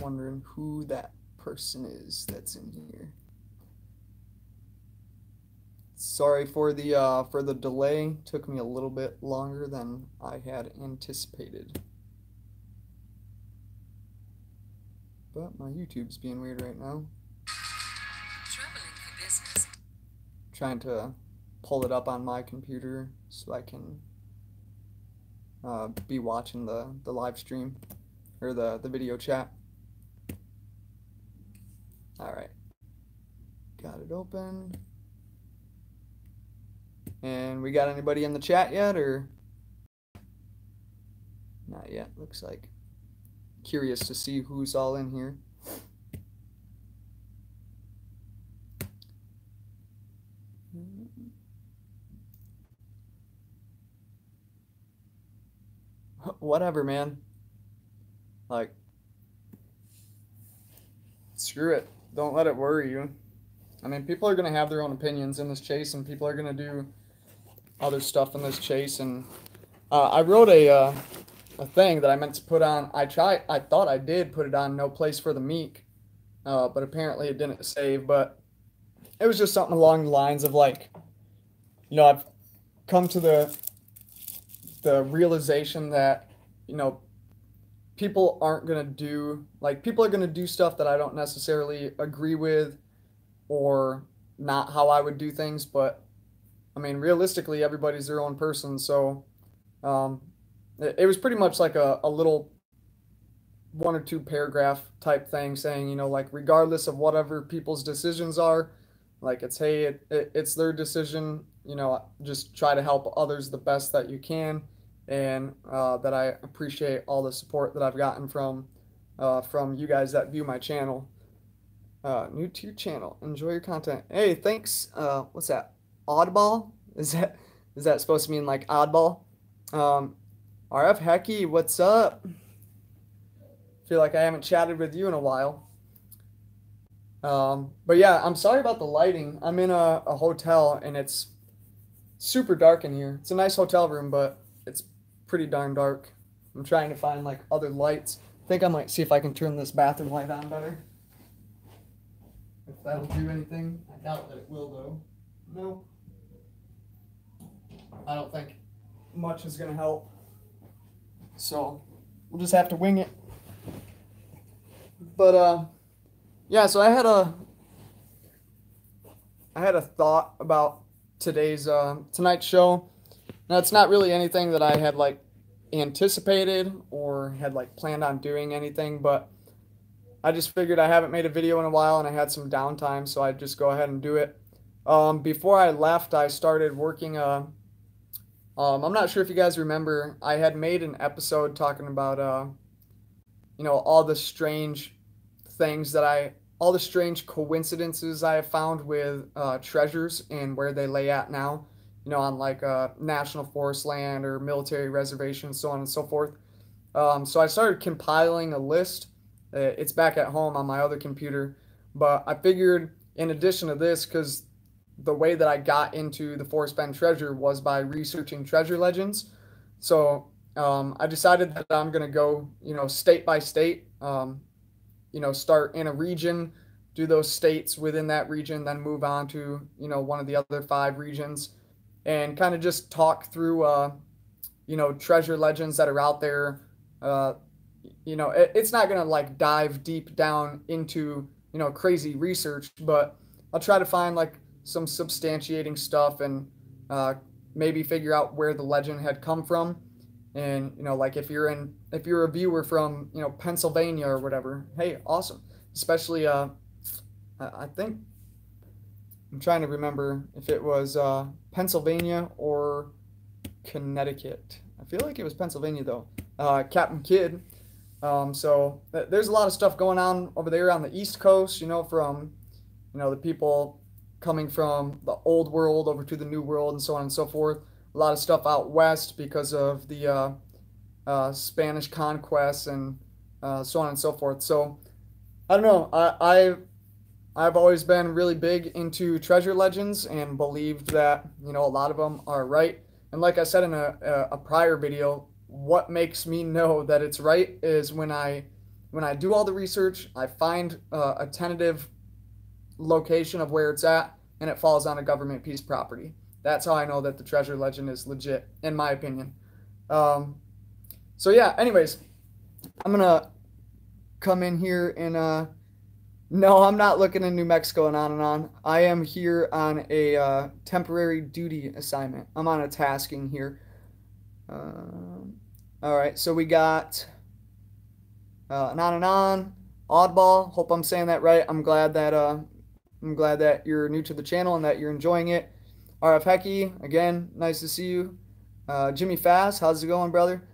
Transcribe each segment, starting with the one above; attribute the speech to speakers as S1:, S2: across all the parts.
S1: wondering who that person is that's in here. Sorry for the delay. Took me a little bit longer than I had anticipated. But my YouTube's being weird right now.
S2: Traveling for business.
S1: Trying to pull it up on my computer so I can be watching the live stream or the video chat. Alright. Got it open. And we got anybody in the chat yet, or not yet? Looks like. Curious to see who's all in here. Whatever, man. Like, screw it. Don't let it worry you. I mean, people are going to have their own opinions in this chase, and people are going to do other stuff in this chase. And I wrote a thing that I meant to put on. I thought I did put it on No Place for the Meek, but apparently it didn't save. But it was just something along the lines of, like, you know, I've come to the realization that, you know, people aren't going to do, like, people are going to do stuff that I don't necessarily agree with or not how I would do things. But, I mean, realistically, everybody's their own person. So it was pretty much like a little 1 or 2 paragraph type thing saying, you know, like, regardless of whatever people's decisions are, like, it's, hey, it's their decision, you know, just try to help others the best that you can. And that I appreciate all the support that I've gotten from you guys that view my channel. New to your channel, enjoy your content. Hey, thanks. What's that? Oddball? Is that supposed to mean like oddball? RF Hecky, what's up? Feel like I haven't chatted with you in a while. But yeah, I'm sorry about the lighting. I'm in a hotel and it's super dark in here. It's a nice hotel room, but it's pretty darn dark. I'm trying to find like other lights. I think I might see if I can turn this bathroom light on better. If that'll do anything. I doubt that it will though. No. I don't think much is gonna help. So we'll just have to wing it. But yeah, so I had a thought about tonight's show. Now, it's not really anything that I had like anticipated or had like planned on doing anything, but I just figured I haven't made a video in a while and I had some downtime, so I'd just go ahead and do it. Before I left, I started working I'm not sure if you guys remember, I had made an episode talking about you know, all the strange things all the strange coincidences I have found with treasures and where they lay at now, you know, on like national forest land or military reservations, so on and so forth. So I started compiling a list. It's back at home on my other computer, but I figured in addition to this, because the way that I got into the Forrest Fenn treasure was by researching treasure legends. So I decided that I'm going to go, you know, state by state, you know, start in a region, do those states within that region, then move on to, you know, one of the other 5 regions and kind of just talk through, you know, treasure legends that are out there. You know, it's not going to like dive deep down into, you know, crazy research, but I'll try to find like some substantiating stuff and maybe figure out where the legend had come from. And, you know, like if you're a viewer from, you know, Pennsylvania or whatever, hey, awesome. Especially, I think, I'm trying to remember if it was Pennsylvania or Connecticut. I feel like it was Pennsylvania though. Captain Kidd. So there's a lot of stuff going on over there on the East Coast, you know, from, you know, the people coming from the old world over to the new world and so on and so forth. A lot of stuff out west because of the Spanish conquest and so on and so forth. So I don't know. I've always been really big into treasure legends and believed that, you know, a lot of them are right. And like I said in a prior video, what makes me know that it's right is when I when I do all the research, I find a tentative location of where it's at, and it falls on a government piece of property. That's how I know that the treasure legend is legit, in my opinion. So yeah, anyways, I'm gonna come in here and no, I'm not looking in New Mexico and on. I am here on a temporary duty assignment. I'm on a tasking here. All right, so we got an on, oddball. Hope I'm saying that right. I'm glad that you're new to the channel and that you're enjoying it. RF Hecky, again, nice to see you. Jimmy Fast, how's it going, brother?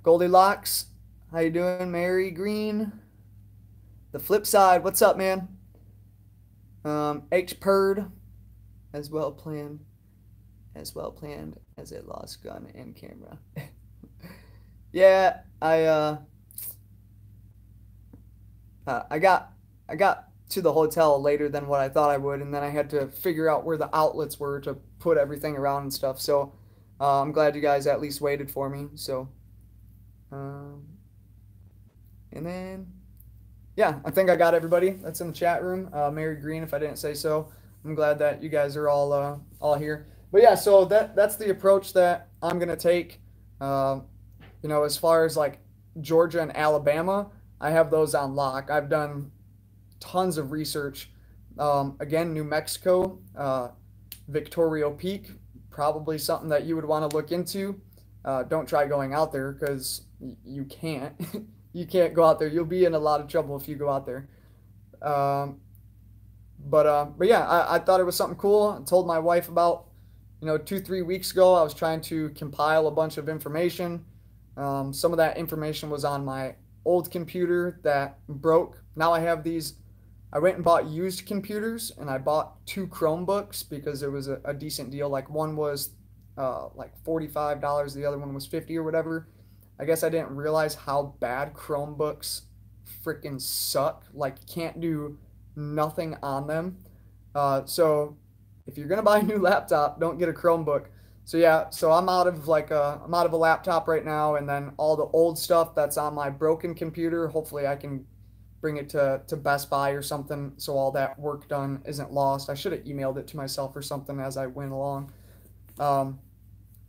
S1: Goldilocks, how you doing? Mary Green. The flip side, what's up, man? H Purd, as well planned as a lost gun and camera. Yeah, I got to the hotel later than what I thought I would, and then I had to figure out where the outlets were to put everything around and stuff. So I'm glad you guys at least waited for me. So, and then. Yeah, I think I got everybody that's in the chat room. Mary Green, if I didn't say so. I'm glad that you guys are all here. But yeah, so that's the approach that I'm gonna take. You know, as far as like Georgia and Alabama, I have those on lock. I've done tons of research. Again, New Mexico, Victoria Peak, probably something that you would want to look into. Don't try going out there because you can't. You can't go out there. You'll be in a lot of trouble if you go out there. But yeah, I thought it was something cool. I told my wife about, 2-3 weeks ago. I was trying to compile a bunch of information. Some of that information was on my old computer that broke. Now I have these. I went and bought used computers, and I bought 2 Chromebooks because it was a decent deal. Like one was like $45, the other one was $50 or whatever. I guess I didn't realize how bad Chromebooks freaking suck. Like, you can't do nothing on them. So if you're gonna buy a new laptop, don't get a Chromebook. So yeah, so I'm out of a laptop right now, and then all the old stuff that's on my broken computer, hopefully I can bring it to Best Buy or something so all that work done isn't lost. I should have emailed it to myself or something as I went along.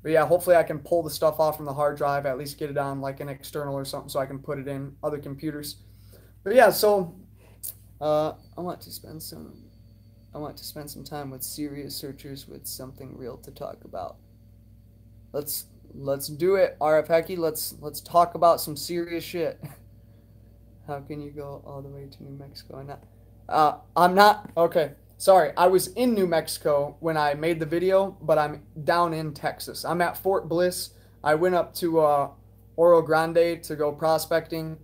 S1: But yeah, hopefully I can pull the stuff off from the hard drive, at least get it on like an external or something so I can put it in other computers. But yeah, so I want to spend some time with serious searchers with something real to talk about. Let's do it, RF Hecky. Let's talk about some serious shit. How can you go all the way to New Mexico and not? I'm not okay. Sorry, I was in New Mexico when I made the video, but I'm down in Texas. I'm at Fort Bliss. I went up to Oro Grande to go prospecting,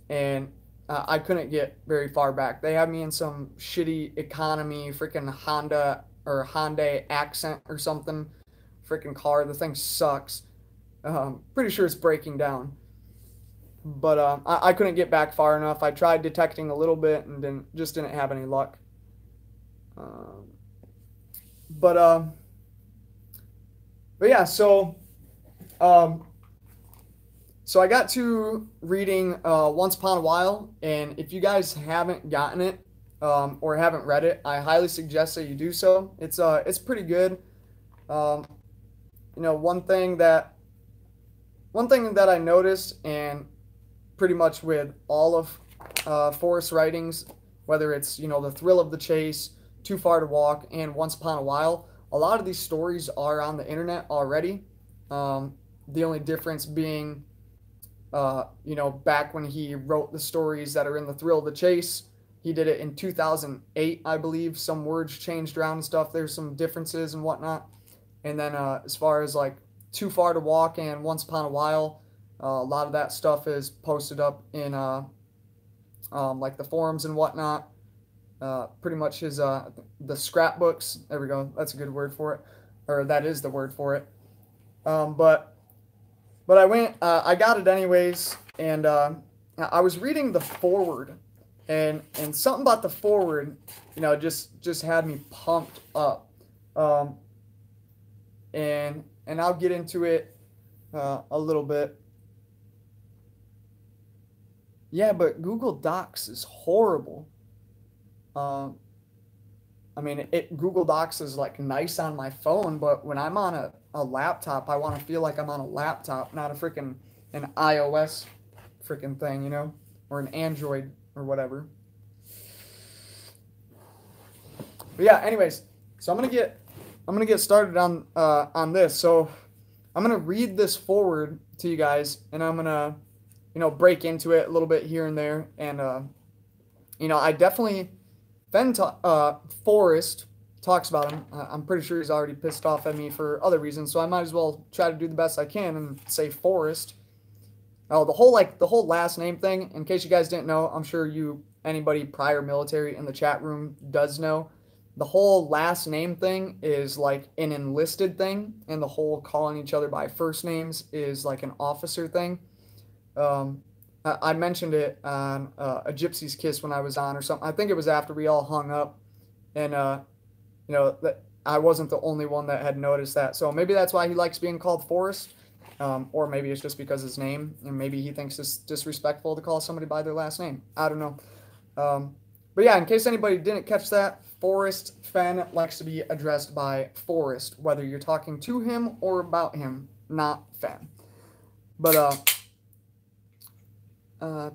S1: and I couldn't get very far back. They had me in some shitty economy, freaking Honda or Hyundai Accent or something, freaking car. The thing sucks. Pretty sure it's breaking down. But I couldn't get back far enough. I tried detecting a little bit and just didn't have any luck. But yeah, so I got to reading Once Upon a While, and if you guys haven't gotten it or haven't read it, I highly suggest that you do so. It's pretty good. One thing that I noticed, and pretty much with all of Forrest's writings, whether it's The Thrill of the Chase, Too Far to Walk, and Once Upon a While, a lot of these stories are on the internet already. The only difference being, back when he wrote the stories that are in The Thrill of the Chase, he did it in 2008, I believe. Some words changed around and stuff. There's some differences and whatnot. And then as far as like Too Far to Walk and Once Upon a While, a lot of that stuff is posted up in like the forums and whatnot. Pretty much his the scrapbooks. There we go. That's a good word for it, or that is the word for it. But I went. I got it anyways, and I was reading the foreword, and something about the foreword, just had me pumped up. And I'll get into it a little bit. Yeah, but Google Docs is horrible. Uh, I mean, Google Docs is like nice on my phone, but when I'm on a laptop, I want to feel like I'm on a laptop, not a freaking an iOS freaking thing, or an Android or whatever. But yeah, anyways, so I'm gonna get started on this. So I'm gonna read this forward to you guys, and I'm gonna break into it a little bit here and there, and I definitely Fenn Forrest talks about him. I'm pretty sure he's already pissed off at me for other reasons, so I might as well try to do the best I can and say Forrest. Oh, the whole last name thing. In case you guys didn't know, I'm sure anybody prior military in the chat room does know. The whole last name thing is like an enlisted thing, and the whole calling each other by first names is like an officer thing. Um, I mentioned it on a Gypsy's Kiss when I was on or something. I think it was after we all hung up, and that I wasn't the only one that had noticed that. So maybe that's why he likes being called Forrest, or maybe it's just because his name, and maybe he thinks it's disrespectful to call somebody by their last name. I don't know. But yeah, in case anybody didn't catch that, Forrest Fenn likes to be addressed by Forrest, whether you're talking to him or about him, not Fenn. But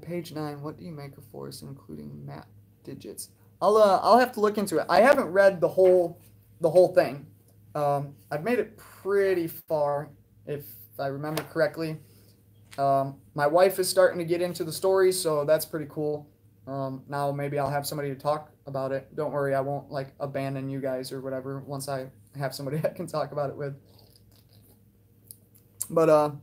S1: page 9. What do you make of Forrest, including map digits? I'll have to look into it. I haven't read the whole thing. I've made it pretty far, if I remember correctly. My wife is starting to get into the story, so that's pretty cool. Now maybe I'll have somebody to talk about it. Don't worry, I won't like abandon you guys or whatever once I have somebody I can talk about it with. But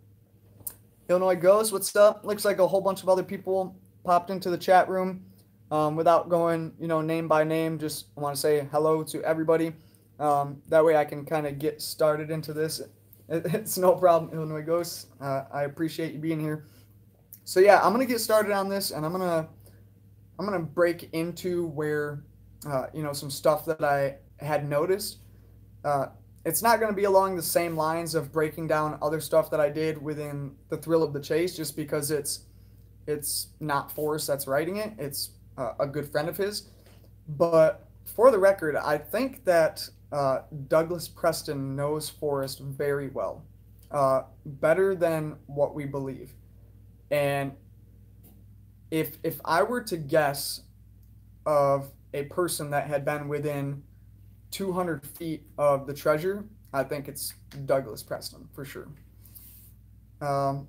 S1: Illinois Ghost, what's up? Looks like a whole bunch of other people popped into the chat room. Without going, name by name, just want to say hello to everybody. That way I can kind of get started into this. It's no problem, Illinois Ghost. I appreciate you being here. So yeah, I'm gonna get started on this, and I'm gonna break into where, some stuff that I had noticed. It's not going to be along the same lines of breaking down other stuff that I did within the Thrill of the Chase, just because it's not Forrest that's writing it. It's a good friend of his. But for the record, I think that Douglas Preston knows Forrest very well, better than what we believe. And if I were to guess of a person that had been within 200 feet of the treasure, I think it's Douglas Preston for sure. All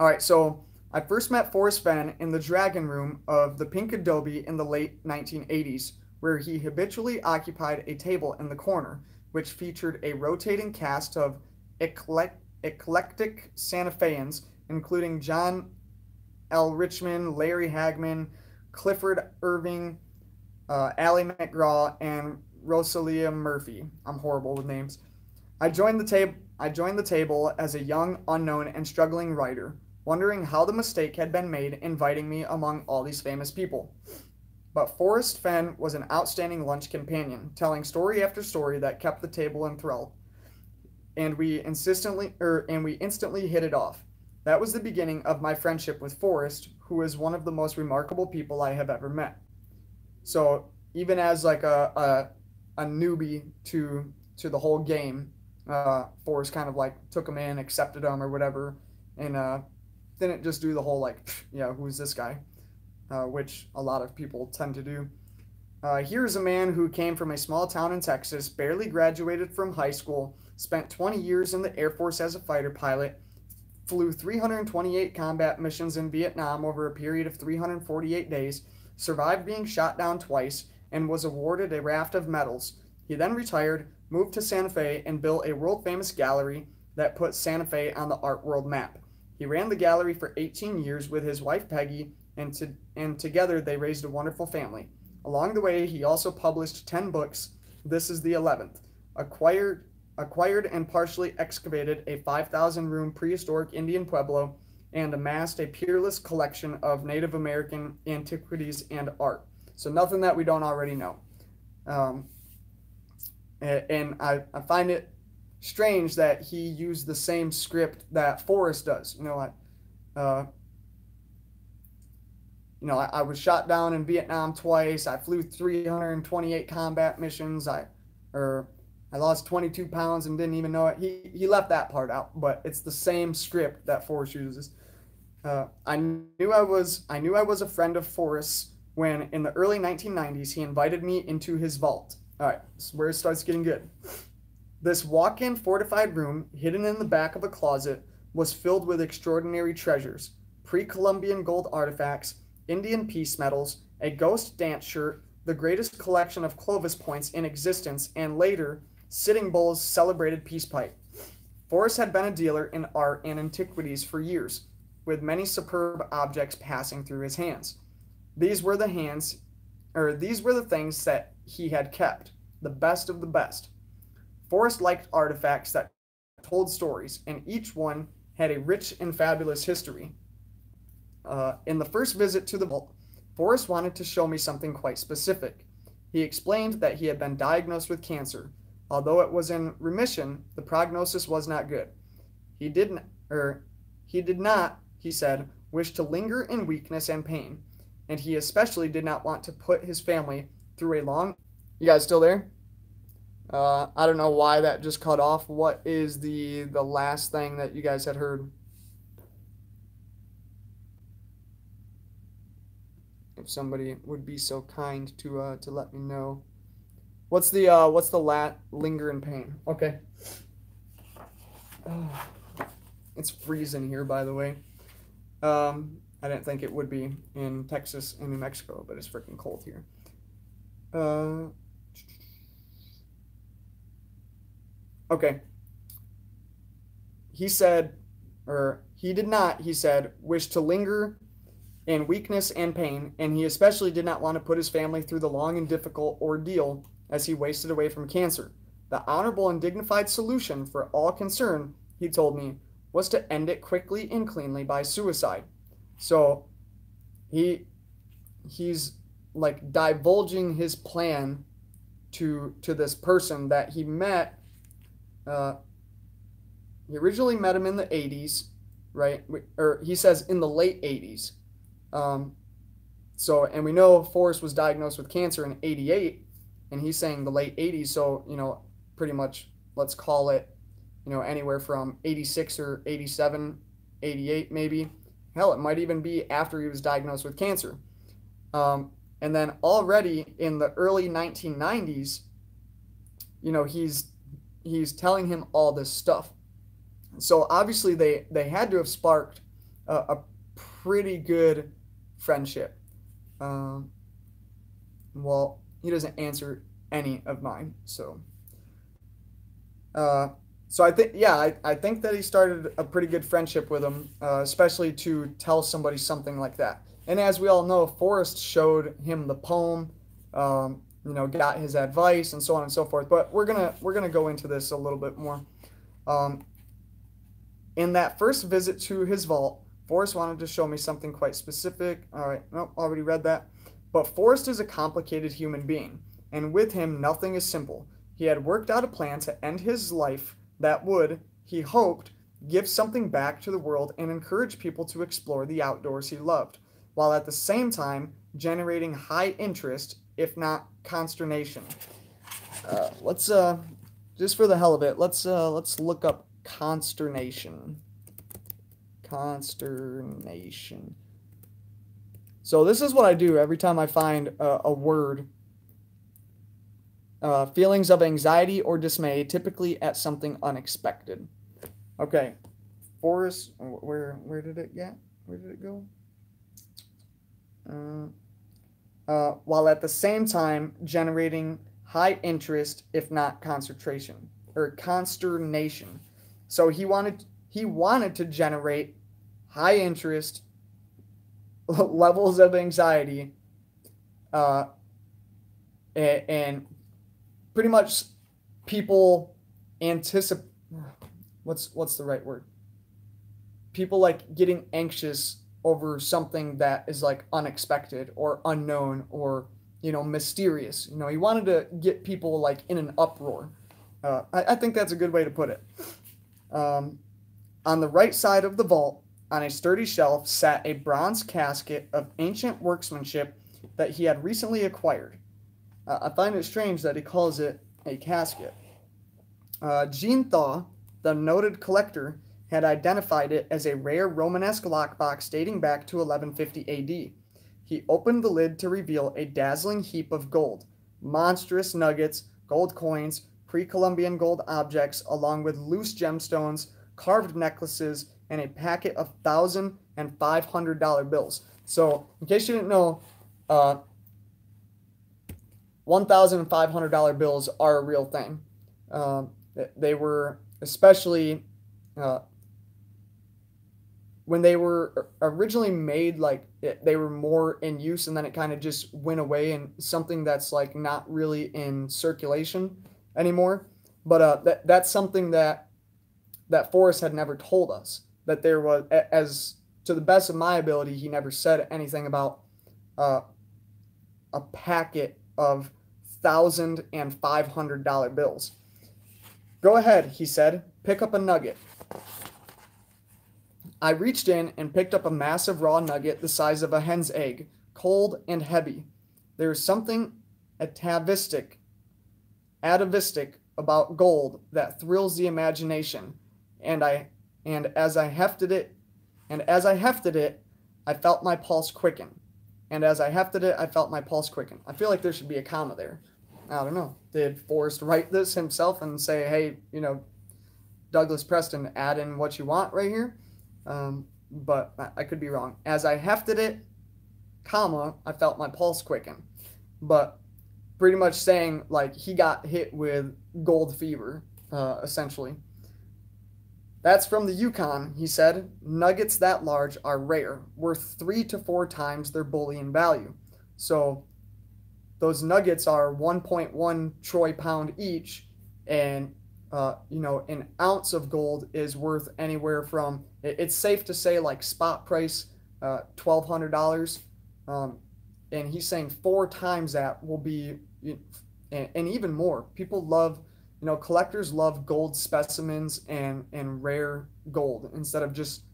S1: right, so I first met Forrest Fenn in the Dragon Room of the Pink Adobe in the late 1980s, where he habitually occupied a table in the corner, which featured a rotating cast of eclectic Santa Feans, including John L. Richmond, Larry Hagman, Clifford Irving, Ally McGraw, and Rosalia Murphy. I'm horrible with names. I joined the table as a young, unknown, and struggling writer, wondering how the mistake had been made inviting me among all these famous people. But Forrest Fenn was an outstanding lunch companion, telling story after story that kept the table enthralled, and we instantly hit it off. That was the beginning of my friendship with Forrest, who is one of the most remarkable people I have ever met. So even as like a newbie to the whole game, Forrest kind of like took him in, accepted him or whatever, and didn't just do the whole like, yeah, who's this guy, which a lot of people tend to do. Here's a man who came from a small town in Texas, barely graduated from high school, spent 20 years in the Air Force as a fighter pilot, flew 328 combat missions in Vietnam over a period of 348 days, survived being shot down twice, and was awarded a raft of medals. He then retired, moved to Santa Fe, and built a world-famous gallery that put Santa Fe on the art world map. He ran the gallery for 18 years with his wife Peggy, and together they raised a wonderful family. Along the way, he also published 10 books. This is the 11th. Acquired and partially excavated a 5,000-room prehistoric Indian pueblo, and amassed a peerless collection of Native American antiquities and art. So nothing that we don't already know. And I find it strange that he used the same script that Forrest does. I was shot down in Vietnam twice. I flew 328 combat missions. I lost 22 pounds and didn't even know it. He left that part out, but it's the same script that Forrest uses. I knew I was a friend of Forrest's when in the early 1990s he invited me into his vault. All right, this is where it starts getting good. This walk-in fortified room, hidden in the back of a closet, was filled with extraordinary treasures: pre-Columbian gold artifacts, Indian peace medals, a ghost dance shirt, the greatest collection of Clovis points in existence, and later, Sitting Bull's celebrated peace pipe. Forrest had been a dealer in art and antiquities for years, with many superb objects passing through his hands. These were the things that he had kept, the best of the best. Forrest liked artifacts that told stories, and each one had a rich and fabulous history. In the first visit to the vault, Forrest wanted to show me something quite specific. He explained that he had been diagnosed with cancer. Although it was in remission, the prognosis was not good. He did not, he said, wish to linger in weakness and pain, and he especially did not want to put his family through a long... You guys still there? I don't know why that just cut off. What is the last thing that you guys had heard? If somebody would be so kind to let me know. What's the linger in pain? Okay. It's freezing here, by the way. I didn't think it would be in Texas and New Mexico, but it's freaking cold here. Okay. He said, or he did not, he said, wish to linger in weakness and pain, and he especially did not want to put his family through the long and difficult ordeal as he wasted away from cancer. The honorable and dignified solution for all concerned, he told me, was to end it quickly and cleanly by suicide. So he's like divulging his plan to this person that he met. He originally met him in the 80s, right? Or he says in the late 80s. And we know Forrest was diagnosed with cancer in 88, and he's saying the late 80s. So, pretty much, let's call it, anywhere from 86 or 87, 88 maybe. Hell, it might even be after he was diagnosed with cancer. And then already in the early 1990s, he's telling him all this stuff. So obviously they had to have sparked a pretty good friendship. Well, he doesn't answer any of mine, so I think, yeah, I think that he started a pretty good friendship with him, especially to tell somebody something like that. And as we all know, Forrest showed him the poem, got his advice and so on and so forth. But we're gonna go into this a little bit more. In that first visit to his vault, Forrest wanted to show me something quite specific. All right, nope, already read that. But Forrest is a complicated human being, and with him, nothing is simple. He had worked out a plan to end his life that would, he hoped, give something back to the world and encourage people to explore the outdoors he loved, while at the same time generating high interest, if not consternation. Let's just for the hell of it, let's look up consternation. Consternation. So this is what I do every time I find a word. Feelings of anxiety or dismay, typically at something unexpected. Okay, Forrest, where did it get? Where did it go? While at the same time generating high interest, if not concentration or consternation. So he wanted to generate high interest, levels of anxiety, and pretty much people anticipate. What's the right word? People like getting anxious over something that is like unexpected or unknown or mysterious. He wanted to get people like in an uproar. I think that's a good way to put it. On the right side of the vault, on a sturdy shelf sat a bronze casket of ancient workmanship that he had recently acquired. I find it strange that he calls it a casket. Jean Thaw, the noted collector, had identified it as a rare Romanesque lockbox dating back to 1150 AD. He opened the lid to reveal a dazzling heap of gold, monstrous nuggets, gold coins, pre-Columbian gold objects, along with loose gemstones, carved necklaces, and a packet of $1,000 and $500 bills. So, in case you didn't know, $1,000 and $500 bills are a real thing. They were especially when they were originally made, like they were more in use, and then it kind of just went away, and something that's like not really in circulation anymore. But that's something that Forrest had never told us, that there was, as to the best of my ability, he never said anything about a packet of $1,000 and $500 bills. Go ahead, he said. Pick up a nugget. I reached in and picked up a massive raw nugget the size of a hen's egg, cold and heavy. There is something atavistic about gold that thrills the imagination, and as I hefted it, I felt my pulse quicken. And as I hefted it, I felt my pulse quicken. I feel like there should be a comma there. I don't know. Did Forrest write this himself and say, hey, Douglas Preston, add in what you want right here? But I could be wrong. As I hefted it, comma, I felt my pulse quicken. But pretty much saying, like, he got hit with gold fever, essentially. That's from the Yukon, he said. Nuggets that large are rare, worth 3 to 4 times their bullion value. So those nuggets are 1.1 troy pound each, and an ounce of gold is worth anywhere from, it's safe to say, like spot price, $1,200. And he's saying 4 times that will be, and even more. People love, collectors love gold specimens and rare gold instead of just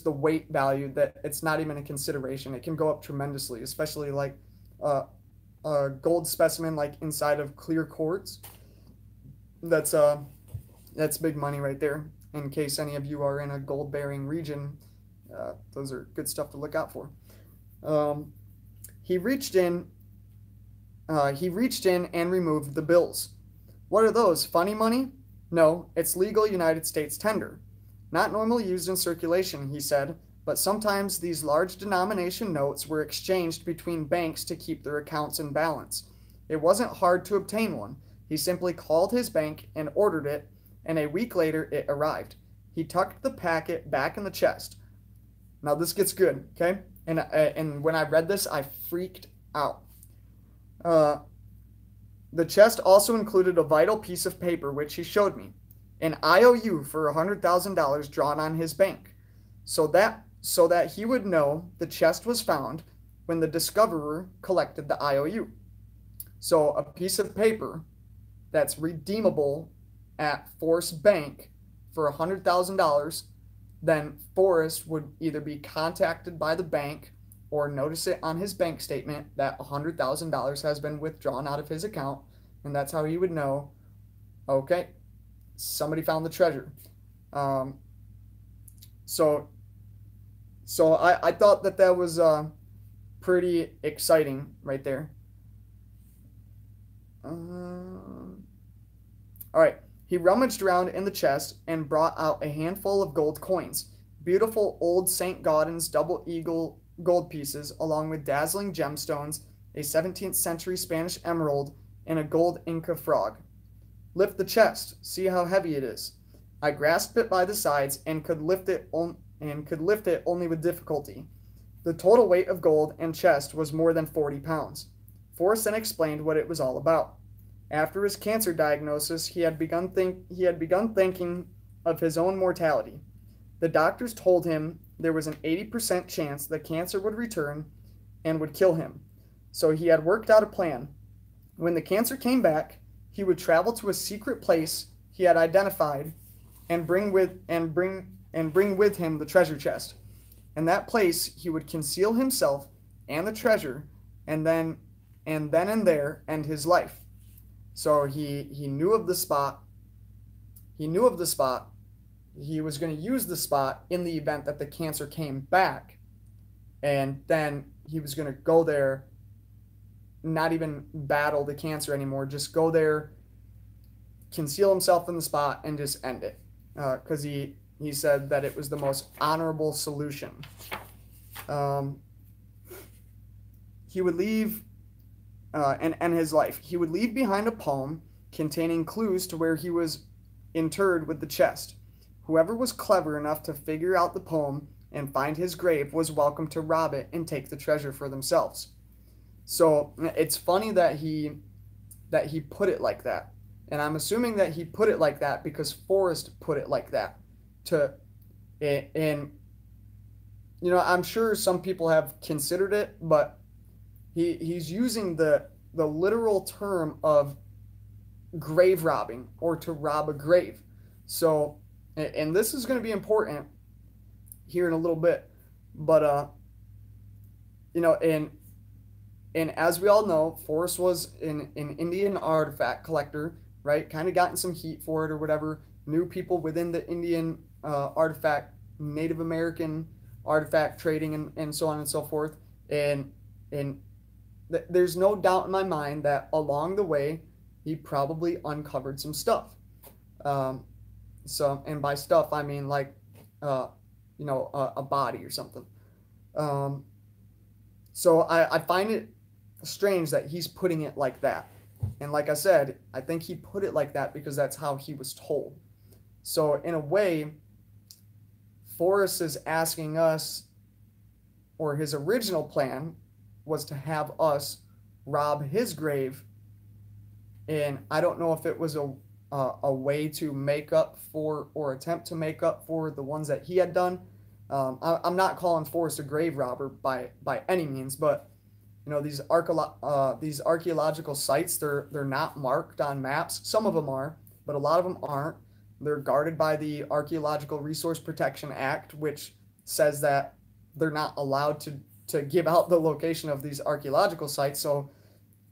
S1: the weight value that it's not even a consideration. It can go up tremendously, especially like a gold specimen like inside of clear quartz. That's big money right there. In case any of you are in a gold bearing region, those are good stuff to look out for. He reached in and removed the bills. What are those, funny money? No, it's legal United States tender. Not normally used in circulation, he said, but sometimes these large denomination notes were exchanged between banks to keep their accounts in balance. It wasn't hard to obtain one. He simply called his bank and ordered it, and a week later it arrived. He tucked the packet back in the chest. Now this gets good, okay? And when I read this, I freaked out. The chest also included a vital piece of paper which he showed me, an IOU for $100,000 drawn on his bank, so that he would know the chest was found when the discoverer collected the IOU. So a piece of paper that's redeemable at Forrest Bank for $100,000, then Forrest would either be contacted by the bank or notice it on his bank statement that $100,000 has been withdrawn out of his account, and that's how he would know, okay, somebody found the treasure. So I thought that was pretty exciting right there. All right. He rummaged around in the chest and brought out a handful of gold coins, beautiful old St. Gaudens double eagle gold pieces, along with dazzling gemstones, a 17th century Spanish emerald, and a gold Inca frog. Lift the chest. See how heavy it is. I grasped it by the sides and could lift it only with difficulty. The total weight of gold and chest was more than 40 pounds. Forrest then explained what it was all about. After his cancer diagnosis, he had begun thinking of his own mortality. The doctors told him there was an 80% chance that cancer would return and would kill him. So he had worked out a plan. When the cancer came back, he would travel to a secret place he had identified and bring and bring with him the treasure chest. In that place he would conceal himself and the treasure, and then and there end his life. So he knew of the spot. He knew of the spot. He was going to use the spot in the event that the cancer came back. And then he was going to go there, not even battle the cancer anymore, just go there, conceal himself in the spot, and just end it. Because he said that it was the most honorable solution. He would leave, and end his life. He would leave behind a poem containing clues to where he was interred with the chest. Whoever was clever enough to figure out the poem and find his grave was welcome to rob it and take the treasure for themselves. So it's funny that he put it like that. And I'm assuming that he put it like that because Forrest put it like that. And you know, I'm sure some people have considered it, but he's using the literal term of grave robbing, or to rob a grave. So, and this is going to be important here in a little bit, but you know, and as we all know, Forrest was an Indian artifact collector, right? Kind of gotten some heat for it or whatever. Knew people within the Indian artifact, Native American artifact trading, and so on and so forth. And there's no doubt in my mind that along the way he probably uncovered some stuff. So, and by stuff I mean like you know, a body or something. So I find it strange that he's putting it like that. And like I said, I think he put it like that because that's how he was told. So in a way, Forrest is asking us, or his original plan was to have us rob his grave. And I don't know if it was a way to make up for, or attempt to make up for, the ones that he had done. I'm not calling Forrest a grave robber by any means, but you know, these archaeological sites, they're not marked on maps. Some of them are, but a lot of them aren't. They're guarded by the Archaeological Resource Protection Act, which says that they're not allowed to give out the location of these archaeological sites. So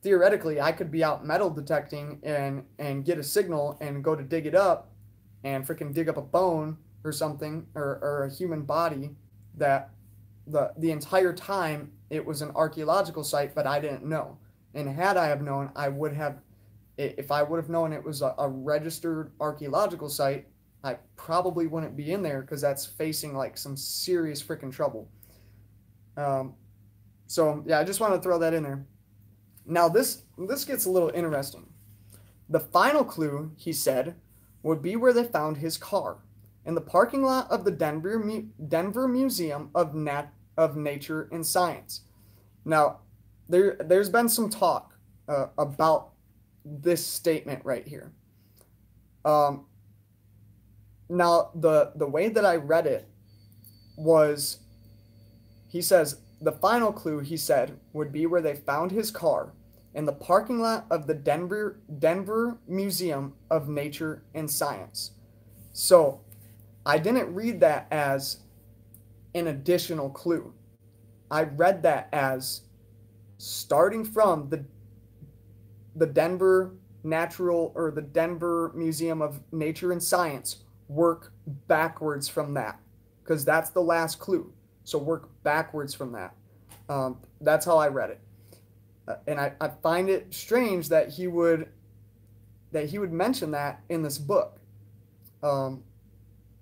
S1: theoretically, I could be out metal detecting and get a signal and go to dig it up and freaking dig up a bone or something, or a human body that the entire time it was an archaeological site, but I didn't know. And had I have known, I would have, if I would have known it was a registered archaeological site, I probably wouldn't be in there, because that's facing like some serious freaking trouble. So yeah, I just want to throw that in there. Now this gets a little interesting. The final clue, he said, would be where they found his car, in the parking lot of the Denver Museum of Nature and Science. Now, there's been some talk about this statement right here. Now, the way that I read it was, he says, the final clue, he said, would be where they found his car, in the parking lot of the Denver Museum of Nature and Science. So I didn't read that as an additional clue. I read that as starting from the Denver Museum of Nature and Science, work backwards from that, because that's the last clue. So work backwards from that. That's how I read it. And I find it strange that he would mention that in this book.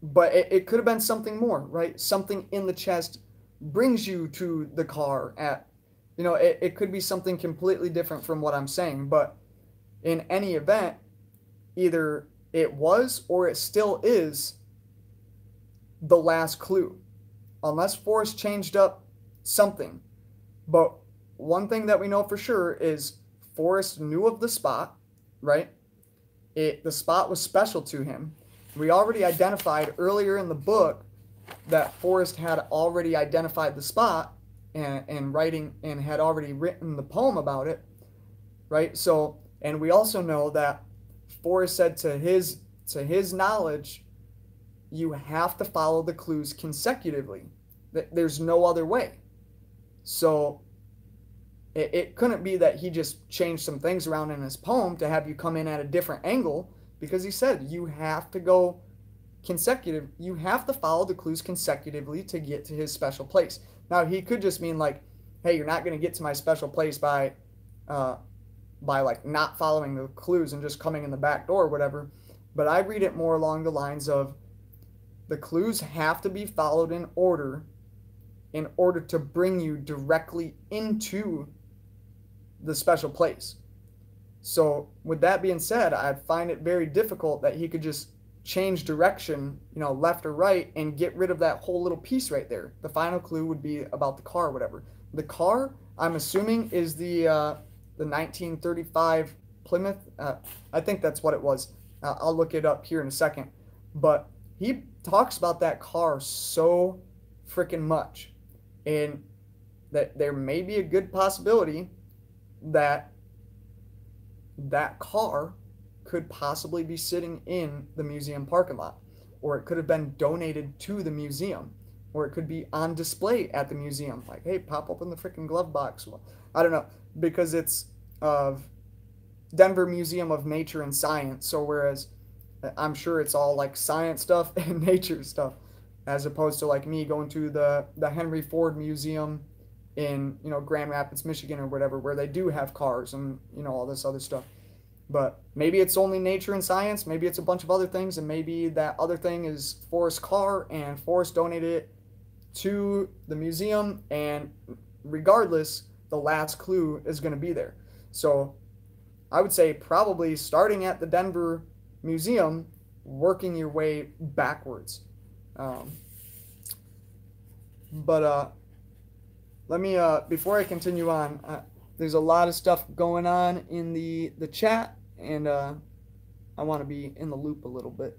S1: But it could have been something more, right? Something in the chest brings you to the car at, you know, it could be something completely different from what I'm saying. But in any event, either it was or it still is the last clue, unless Forrest changed up something. But one thing that we know for sure is Forrest knew of the spot, right? The spot was special to him. We already identified earlier in the book that Forrest had already identified the spot and writing, and had already written the poem about it, right? So, and we also know that Forrest said to his knowledge, you have to follow the clues consecutively. There's no other way. So it couldn't be that he just changed some things around in his poem to have you come in at a different angle, because he said you have to go consecutive. You have to follow the clues consecutively to get to his special place. Now, he could just mean like, hey, you're not going to get to my special place by like not following the clues and just coming in the back door or whatever. But I read it more along the lines of the clues have to be followed in order to bring you directly into the special place. So with that being said, I find it very difficult that he could just change direction, left or right, and get rid of that whole little piece right there. The final clue would be about the car or whatever. The car, I'm assuming, is the 1935 Plymouth. I think that's what it was. I'll look it up here in a second. But he talks about that car so freaking much, and that there may be a good possibility that that car could possibly be sitting in the museum parking lot, or it could have been donated to the museum, or it could be on display at the museum. Like, hey, pop open the freaking glove box. Well, I don't know, because it's of Denver Museum of Nature and Science. So whereas I'm sure it's all like science stuff and nature stuff, as opposed to like me going to the Henry Ford Museum in Grand Rapids, Michigan or whatever, where they do have cars and all this other stuff. But maybe it's only nature and science, maybe it's a bunch of other things, and maybe that other thing is Forrest's car and Forrest donated it to the museum, and regardless, the last clue is going to be there. So I would say probably starting at the Denver Museum, working your way backwards. Let me, before I continue on, there's a lot of stuff going on in the chat, and I want to be in the loop a little bit.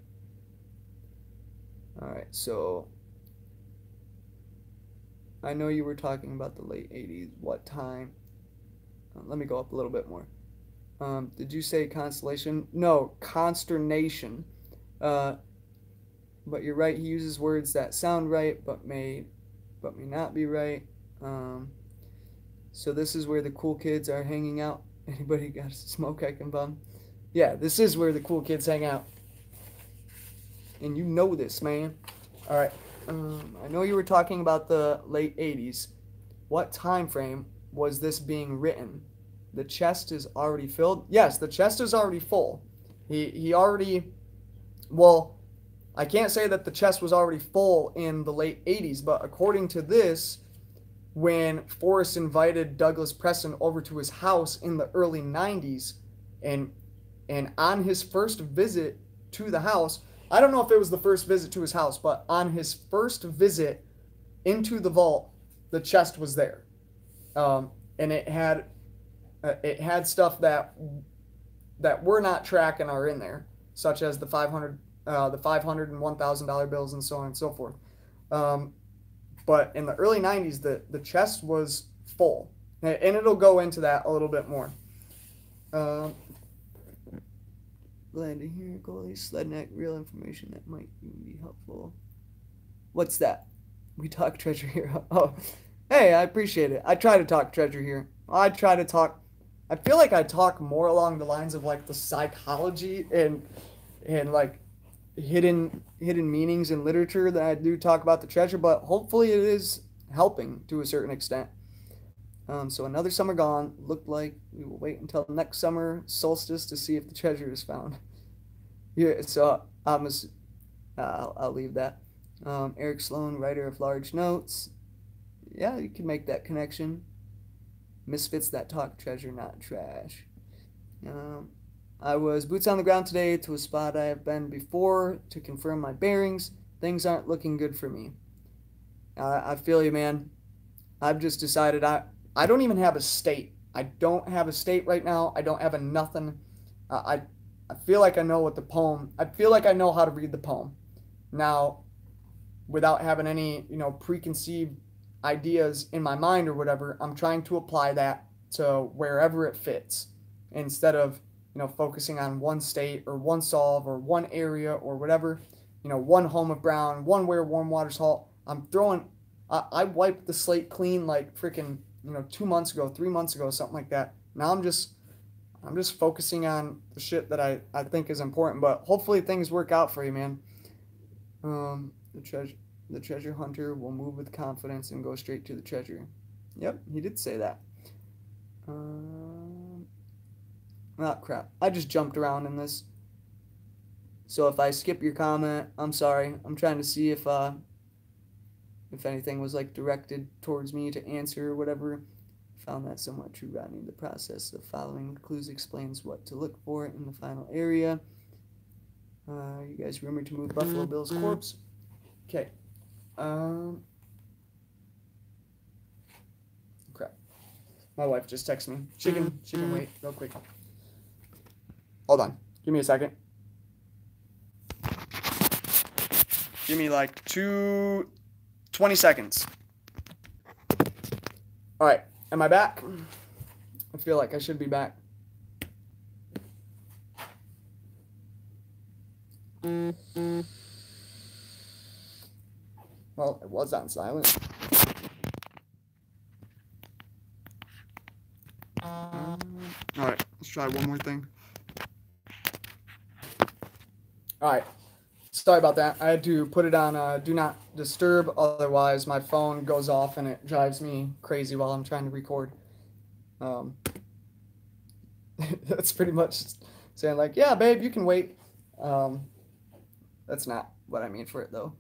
S1: All right, so I know you were talking about the late 80s. What time? Let me go up a little bit more. Did you say constellation? No, consternation. But you're right. He uses words that sound right, but may not be right. So this is where the cool kids are hanging out. Anybody got a smoke I can bum? Yeah, this is where the cool kids hang out. And you know this, man. All right. I know you were talking about the late 80s. What time frame was this being written? The chest is already filled? Yes, the chest is already full. He already... Well, I can't say that the chest was already full in the late 80s, but according to this, when Forrest invited Douglas Preston over to his house in the early 90s, and on his first visit to the house, I don't know if it was the first visit to his house, but on his first visit into the vault, the chest was there. And it had stuff that we're not tracking are in there, such as the $500 and $1,000 bills and so on and so forth. But in the early 90s, the chest was full. And it'll go into that a little bit more. Glad to hear, Goalie, Sledneck, real information that might even be helpful. What's that? We talk treasure here. Oh, hey, I appreciate it. I try to talk treasure here. I try to talk. I feel like I talk more along the lines of like the psychology and like hidden meanings in literature than I do talk about the treasure, but hopefully it is helping to a certain extent. So another summer gone. Looked like we will wait until next summer solstice to see if the treasure is found. Yeah, so I'll leave that. Eric Sloan, writer of large notes. Yeah, you can make that connection. Misfits that talk treasure, not trash. I was boots on the ground today to a spot I have been before to confirm my bearings. Things aren't looking good for me. I feel you, man. I've just decided I don't even have a state. I don't have a state right now. I don't have a nothing. I feel like I know what the poem. I feel like I know how to read the poem. Now, without having any, preconceived ideas in my mind or whatever, I'm trying to apply that to wherever it fits instead of, focusing on one state or one solve or one area or whatever. one home of brown, one where warm water salt. I wiped the slate clean like freaking, 2 months ago, 3 months ago, something like that. Now I'm just focusing on the shit that I think is important, but hopefully things work out for you, man. The treasure hunter will move with confidence and go straight to the treasure. Yep, he did say that. Crap. I just jumped around in this. So if I skip your comment, I'm sorry. I'm trying to see if anything was like directed towards me to answer or whatever. Found that somewhat true, Rodney. The process of following clues explains what to look for in the final area. You guys rumored to move Buffalo Bill's corpse. Okay. Crap. My wife just texted me. She can wait real quick. Hold on. Give me a second. Give me like 20 seconds. All right. Am I back? I feel like I should be back. Well, it was on silent. All right, let's try one more thing. All right, sorry about that. I had to put it on do not disturb, otherwise my phone goes off and it drives me crazy while I'm trying to record. That's pretty much saying like, yeah, babe, you can wait. That's not what I mean for it though.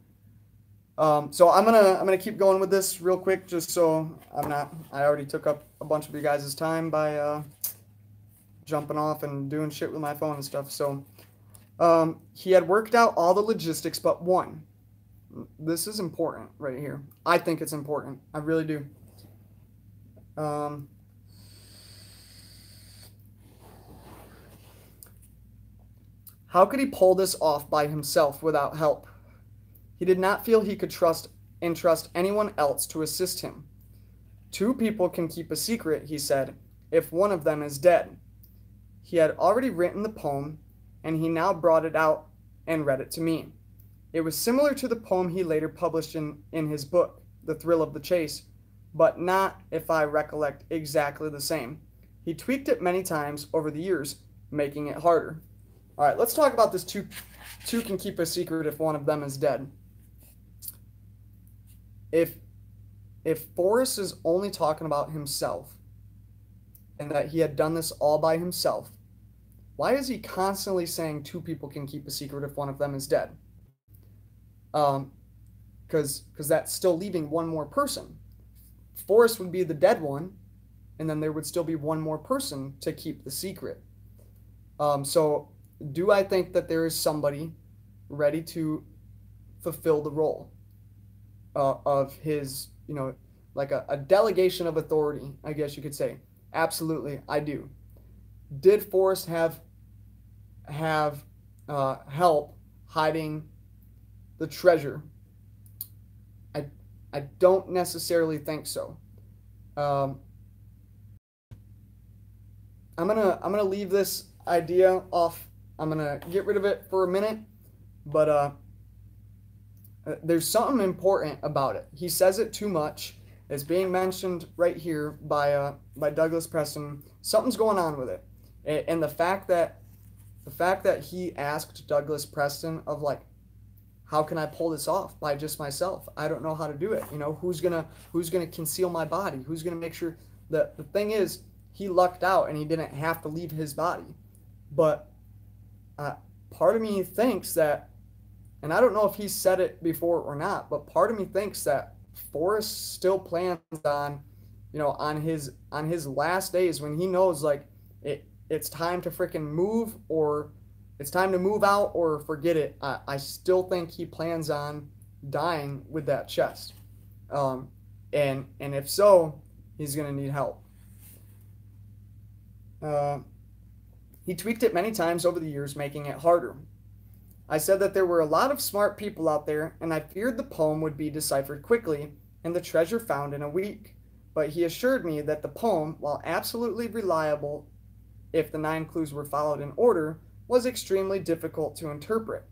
S1: So I'm gonna keep going with this real quick, just so I already took up a bunch of you guys' time by jumping off and doing shit with my phone and stuff. So he had worked out all the logistics but one. This is important right here. I think it's important. I really do. How could he pull this off by himself without help? He did not feel he could entrust anyone else to assist him. 2 people can keep a secret, he said, if one of them is dead. He had already written the poem, and he now brought it out and read it to me. It was similar to the poem he later published in his book, The Thrill of the Chase, but not, if I recollect, exactly the same. He tweaked it many times over the years, making it harder. All right, let's talk about this two can keep a secret if one of them is dead. If Forrest is only talking about himself and that he had done this all by himself, why is he constantly saying 2 people can keep a secret if one of them is dead? Because that's still leaving one more person. Forrest would be the dead one, and then there would still be one more person to keep the secret. So do I think that there is somebody ready to fulfill the role of his, like a delegation of authority, I guess you could say? Absolutely, I do. Did Forrest have help hiding the treasure? I don't necessarily think so. I'm gonna leave this idea off. I'm gonna get rid of it for a minute, but there's something important about it. He says it too much. It's being mentioned right here by Douglas Preston. Something's going on with it, and the fact that he asked Douglas Preston of like, how can I pull this off by just myself? I don't know how to do it. Who's gonna conceal my body? Who's gonna make sure that the thing is, he lucked out and he didn't have to leave his body. But part of me thinks that, and I don't know if he said it before or not, but part of me thinks that Forrest still plans on, on his last days when he knows like it's time to freaking move, or it's time to move out, or forget it. I still think he plans on dying with that chest. And if so, he's gonna need help. He tweaked it many times over the years, making it harder. I said that there were a lot of smart people out there, and I feared the poem would be deciphered quickly and the treasure found in a week. But he assured me that the poem, while absolutely reliable if the 9 clues were followed in order, was extremely difficult to interpret.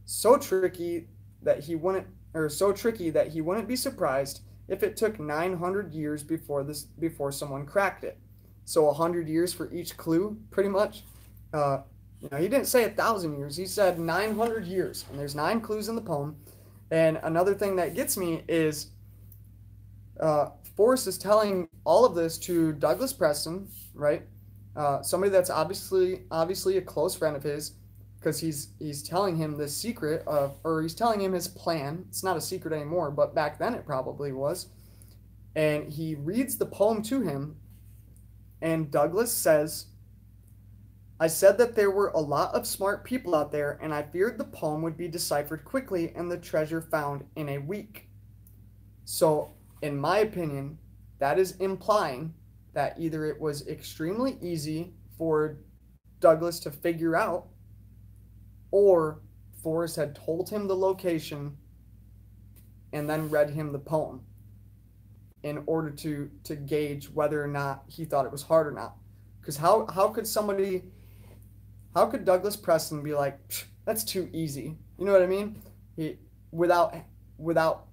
S1: so tricky that he wouldn't so tricky that he wouldn't be surprised if it took 900 years before someone cracked it. So 100 years for each clue, pretty much. He didn't say 1,000 years. He said 900 years, and there's 9 clues in the poem. And another thing that gets me is Forrest is telling all of this to Douglas Preston, right? Somebody that's obviously a close friend of his, because he's telling him this secret or he's telling him his plan. It's not a secret anymore, but back then it probably was. And he reads the poem to him, and Douglas says, I said that there were a lot of smart people out there, and I feared the poem would be deciphered quickly and the treasure found in a week. So, in my opinion, that is implying that either it was extremely easy for Douglas to figure out, or Forrest had told him the location and then read him the poem in order to gauge whether or not he thought it was hard or not. Because how could Douglas Preston be like, that's too easy? You know what I mean? Without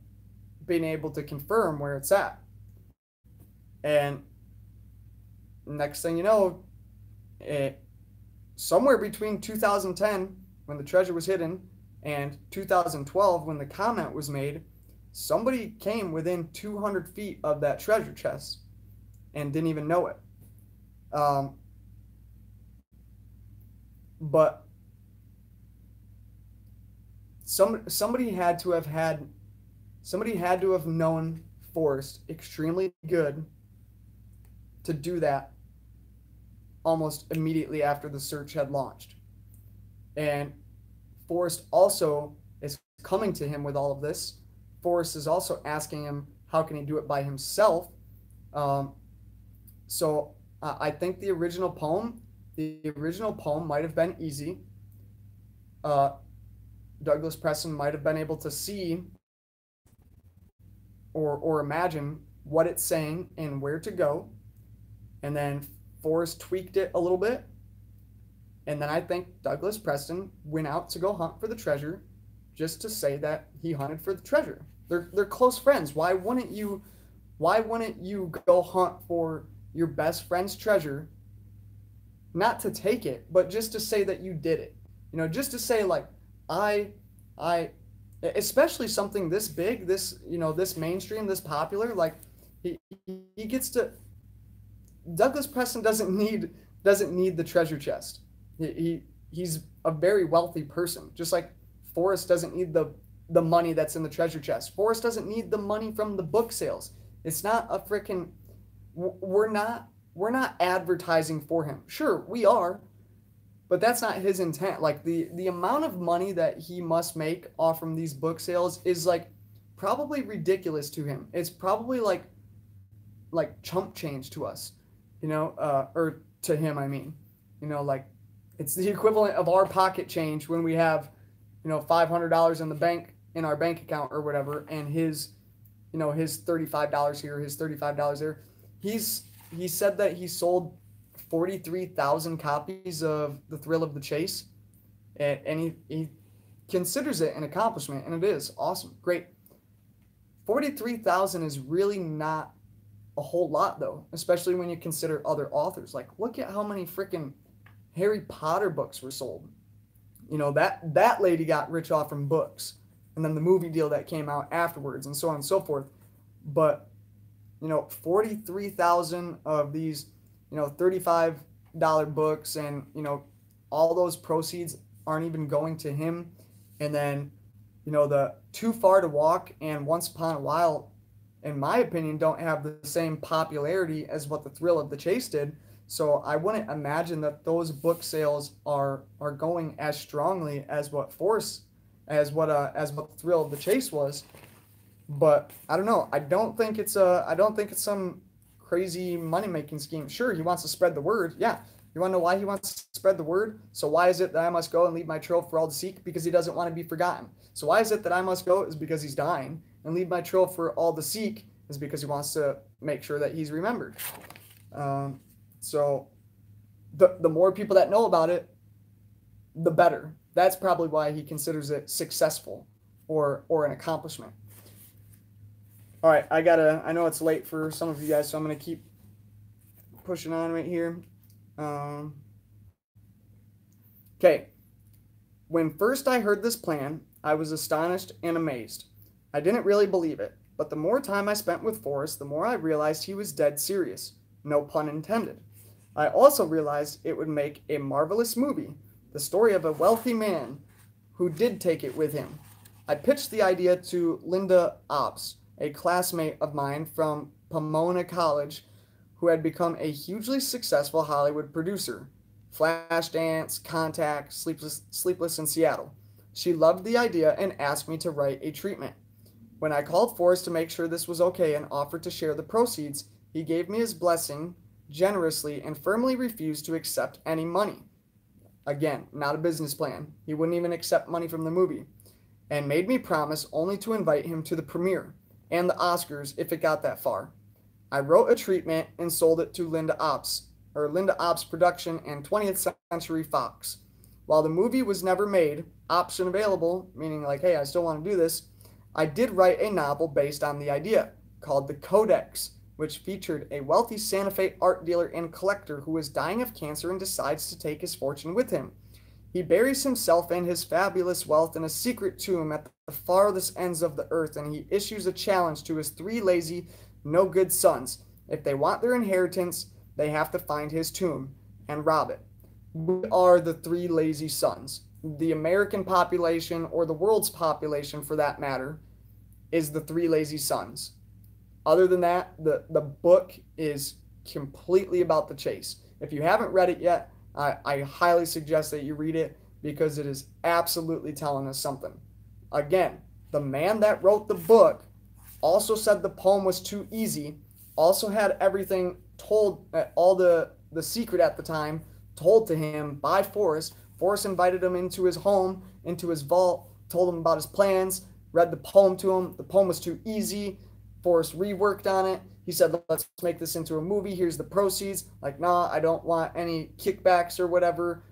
S1: being able to confirm where it's at. And next thing you know, somewhere between 2010, when the treasure was hidden, and 2012, when the comment was made, somebody came within 200 feet of that treasure chest and didn't even know it. But somebody had to have known Forrest extremely good to do that almost immediately after the search had launched. And Forrest also is coming to him with all of this. Forrest is also asking him, how can he do it by himself? So I think the original poem might have been easy. Douglas Preston might have been able to see or imagine what it's saying and where to go. And then Forrest tweaked it a little bit. And then I think Douglas Preston went out to go hunt for the treasure just to say that he hunted for the treasure. They're close friends. Why wouldn't you go hunt for your best friend's treasure? Not to take it, but just to say that you did it. Just to say, like, I especially something this big, this mainstream, this popular, like he gets to. Douglas Preston doesn't need the treasure chest. He's a very wealthy person, just like Forrest doesn't need the money that's in the treasure chest. Forrest doesn't need the money from the book sales. It's not a freaking. We're not advertising for him. Sure, we are, but that's not his intent. Like the amount of money that he must make off from these book sales is like probably ridiculous to him. It's probably like chump change to us, or to him, I mean, like it's the equivalent of our pocket change when we have, $500 in our bank account or whatever, and his $35 here, his $35 there. He said that he sold 43,000 copies of The Thrill of the Chase, and he considers it an accomplishment, and it is awesome, great. 43,000 is really not a whole lot, though, especially when you consider other authors. Like, look at how many freaking Harry Potter books were sold. That lady got rich off from books, and then the movie deal that came out afterwards, and so on and so forth. But 43,000 of these, $35 books, and all those proceeds aren't even going to him. And then, the Too Far to Walk and Once Upon a While, in my opinion, don't have the same popularity as what The Thrill of the Chase did. So I wouldn't imagine that those book sales are going as strongly as what The Thrill of the Chase was. But I don't know. I don't think it's some crazy money-making scheme. Sure, he wants to spread the word. Yeah. You want to know why he wants to spread the word? So why is it that I must go and leave my trove for all to seek? Because he doesn't want to be forgotten. So why is it that I must go? Is because he's dying. And leave my trove for all to seek is because he wants to make sure that he's remembered. So the more people that know about it, the better. That's probably why he considers it successful or an accomplishment. All right, I know it's late for some of you guys, so I'm gonna keep pushing on right here. Um, okay. When first I heard this plan, I was astonished and amazed. I didn't really believe it, but the more time I spent with Forrest, the more I realized he was dead serious. No pun intended. I also realized it would make a marvelous movie, the story of a wealthy man who did take it with him. I pitched the idea to Linda Ops, a classmate of mine from Pomona College, who had become a hugely successful Hollywood producer. Flashdance, Contact, Sleepless in Seattle. She loved the idea and asked me to write a treatment. When I called Forrest to make sure this was okay and offered to share the proceeds, he gave me his blessing generously and firmly refused to accept any money. Again, not a business plan. He wouldn't even accept money from the movie. And made me promise only to invite him to the premiere and the Oscars if it got that far. I wrote a treatment and sold it to Linda Ops Production and 20th Century Fox. While the movie was never made, option available, meaning like, hey, I still want to do this, I did write a novel based on the idea called The Codex, which featured a wealthy Santa Fe art dealer and collector who is dying of cancer and decides to take his fortune with him. He buries himself and his fabulous wealth in a secret tomb at the farthest ends of the earth, and he issues a challenge to his 3 lazy, no-good sons. If they want their inheritance, they have to find his tomb and rob it. We are the 3 lazy sons. The American population, or the world's population for that matter, is the 3 lazy sons. Other than that, the book is completely about the chase. If you haven't read it yet, I highly suggest that you read it because it is absolutely telling us something. Again, the man that wrote the book also said the poem was too easy, also had everything told, all the secret at the time told to him by Forrest. Forrest invited him into his home, into his vault, told him about his plans, read the poem to him. The poem was too easy. Forrest reworked on it. He said, let's make this into a movie. Here's the proceeds. Like, nah, I don't want any kickbacks or whatever.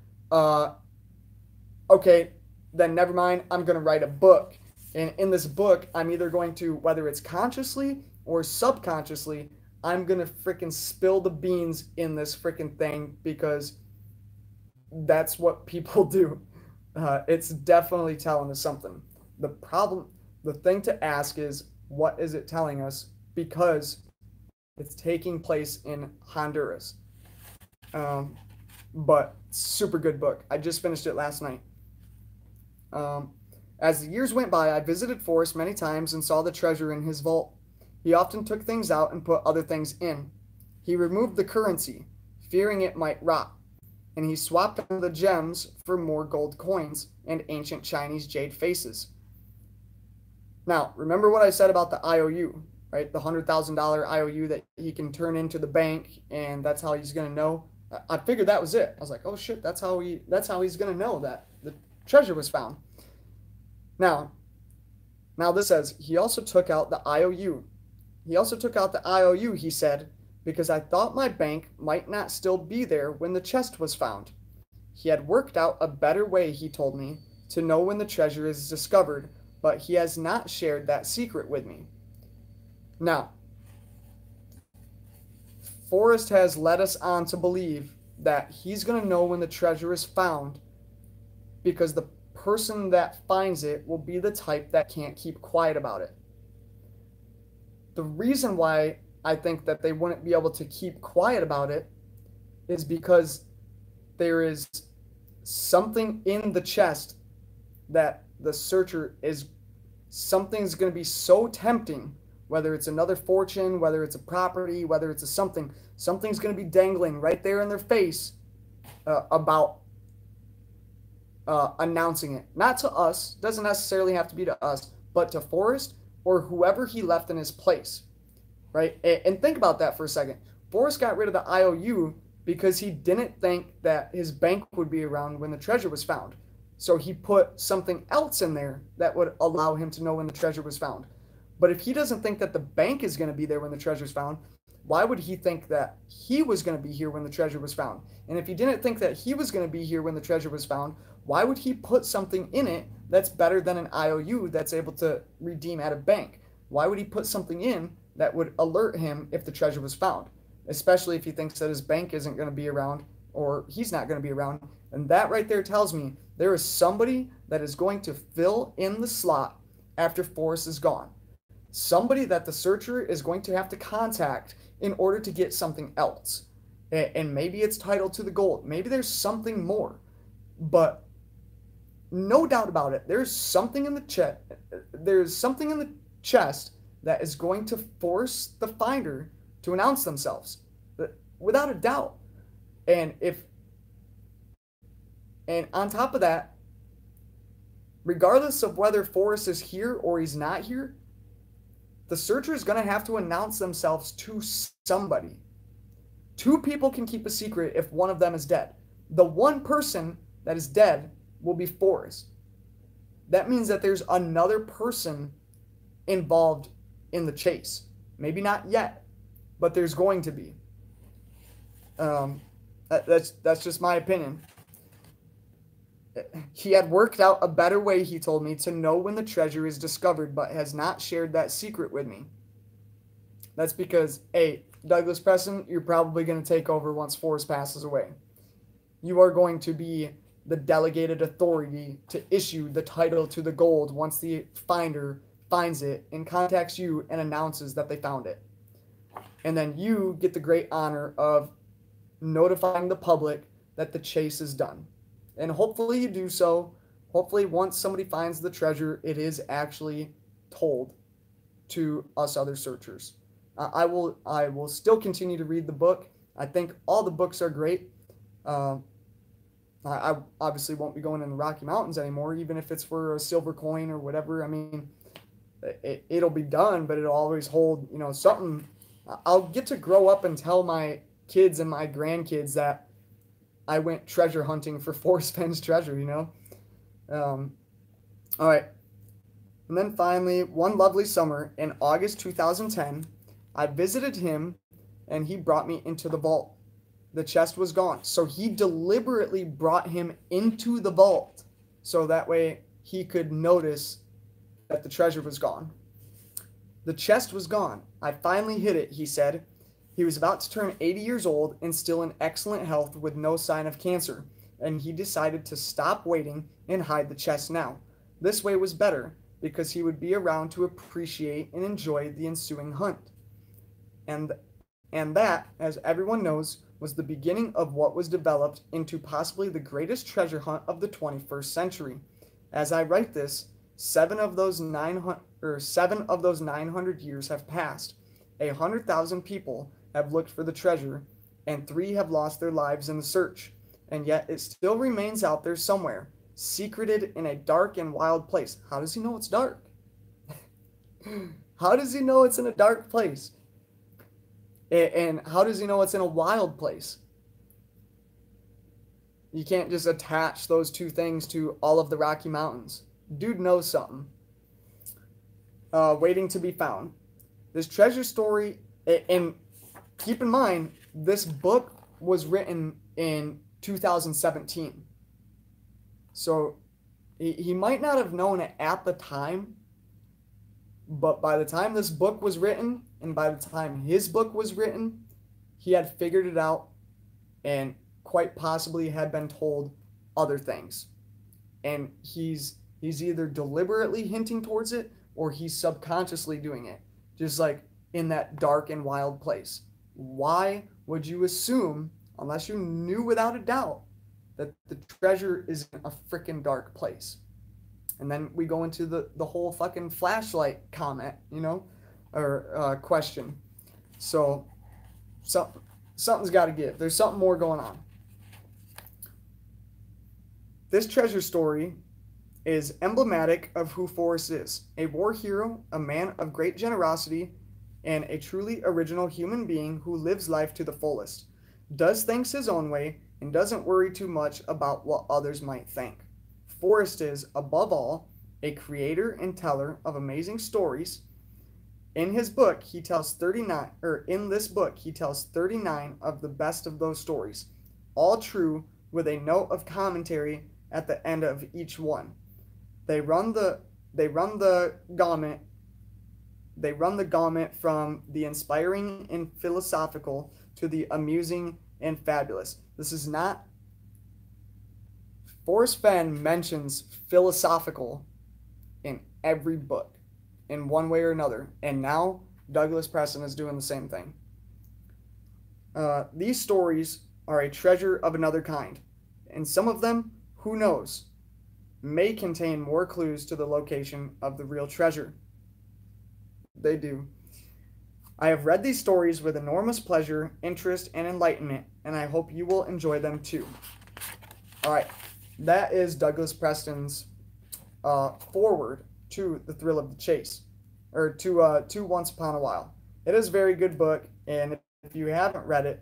S1: Okay, then never mind. I'm going to write a book. And in this book, I'm either going to, whether it's consciously or subconsciously, I'm going to freaking spill the beans in this freaking thing because that's what people do. It's definitely telling us something. The thing to ask is, what is it telling us? Because it's taking place in Honduras. But super good book. I just finished it last night. As the years went by, I visited Forrest many times and saw the treasure in his vault. He often took things out and put other things in. He removed the currency, fearing it might rot, and he swapped out the gems for more gold coins and ancient Chinese jade faces. Now, remember what I said about the IOU, right? The $100,000 IOU that he can turn into the bank, and that's how he's gonna know. I figured that was it. I was like, oh shit, that's how he's gonna know that the treasure was found. Now this says he also took out the IOU. He said, because I thought my bank might not still be there when the chest was found. He had worked out a better way, he told me, to know when the treasure is discovered, but he has not shared that secret with me. Now, Forrest has led us on to believe that he's going to know when the treasure is found because the person that finds it will be the type that can't keep quiet about it. The reason why I think that they wouldn't be able to keep quiet about it is because there is something in the chest that the searcher something's going to be so tempting, whether it's another fortune, whether it's a property, whether it's a something's going to be dangling right there in their face about announcing it. Not to us, doesn't necessarily have to be to us, but to Forrest or whoever he left in his place, right? And think about that for a second. Forrest got rid of the IOU because he didn't think that his bank would be around when the treasure was found. So he put something else in there that would allow him to know when the treasure was found. But if he doesn't think that the bank is going to be there when the treasure is found, why would he think that he was going to be here when the treasure was found? And if he didn't think that he was going to be here when the treasure was found, Why would he put something in it that's better than an IOU that's able to redeem at a bank? Why would he put something in that would alert him if the treasure was found? Especially if he thinks that his bank isn't going to be around or he's not going to be around. And that right there tells me there is somebody that is going to fill in the slot after Forrest is gone. Somebody that the searcher is going to have to contact in order to get something else. And maybe it's titled to the gold. Maybe there's something more. But no doubt about it, there's something in the chest that is going to force the finder to announce themselves. Without a doubt. And on top of that, regardless of whether Forrest is here or he's not here, the searcher is going to have to announce themselves to somebody. Two people can keep a secret if one of them is dead. The one person that is dead will be Forrest. That means that there's another person involved in the chase. Maybe not yet, but there's going to be. That's just my opinion. He had worked out a better way, he told me, to know when the treasure is discovered, but has not shared that secret with me. That's because, hey, Douglas Preston, you're probably going to take over once Forrest passes away. You are going to be the delegated authority to issue the title to the gold once the finder finds it and contacts you and announces that they found it. And then you get the great honor of notifying the public that the chase is done. And hopefully you do so. Hopefully once somebody finds the treasure, it is actually told to us other searchers. I will still continue to read the book. I think all the books are great. I obviously won't be going in the Rocky Mountains anymore, even if it's for a silver coin or whatever. I mean, it'll be done, but it'll always hold, something. I'll get to grow up and tell my kids and my grandkids that I went treasure hunting for Forrest Fenn's treasure, All right. And then finally, one lovely summer in August 2010, I visited him and he brought me into the vault. The chest was gone. So he deliberately brought him into the vault so that way he could notice that the treasure was gone. The chest was gone. I finally hid it, he said. He was about to turn 80 years old and still in excellent health with no sign of cancer, and he decided to stop waiting and hide the chest now. This way was better, because he would be around to appreciate and enjoy the ensuing hunt. And that, as everyone knows, was the beginning of what was developed into possibly the greatest treasure hunt of the 21st century. As I write this, 7 of those 900 years have passed. 100,000 people have looked for the treasure, and 3 have lost their lives in the search. And yet it still remains out there somewhere, secreted in a dark and wild place. How does he know it's dark? How does he know it's in a dark place? And how does he know it's in a wild place? You can't just attach those two things to all of the Rocky Mountains. Dude knows something. Waiting to be found. This treasure story, and keep in mind, this book was written in 2017. So he might not have known it at the time, but by the time this book was written, and by the time his book was written, he had figured it out and quite possibly had been told other things. And he's either deliberately hinting towards it or he's subconsciously doing it, just like in that dark and wild place. Why would you assume, unless you knew without a doubt, that the treasure is in a freaking dark place? And then we go into the whole fucking flashlight comment, or question. So something's got to give. There's something more going on. This treasure story is emblematic of who Forrest is. A war hero, a man of great generosity, and a truly original human being who lives life to the fullest, does things his own way, and doesn't worry too much about what others might think. Forrest is, above all, a creator and teller of amazing stories. In this book, he tells 39 of the best of those stories, all true, with a note of commentary at the end of each one. They run the gauntlet. They run the gauntlet from the inspiring and philosophical to the amusing and fabulous. This is not. Forrest Fenn mentions philosophical in every book in one way or another, and now Douglas Preston is doing the same thing. These stories are a treasure of another kind, and some of them, who knows, may contain more clues to the location of the real treasure. They do. I have read these stories with enormous pleasure, interest, and enlightenment, and I hope you will enjoy them too. All right, that is Douglas Preston's foreword to The Thrill of the Chase, or to Once Upon a While. It is a very good book, and if you haven't read it,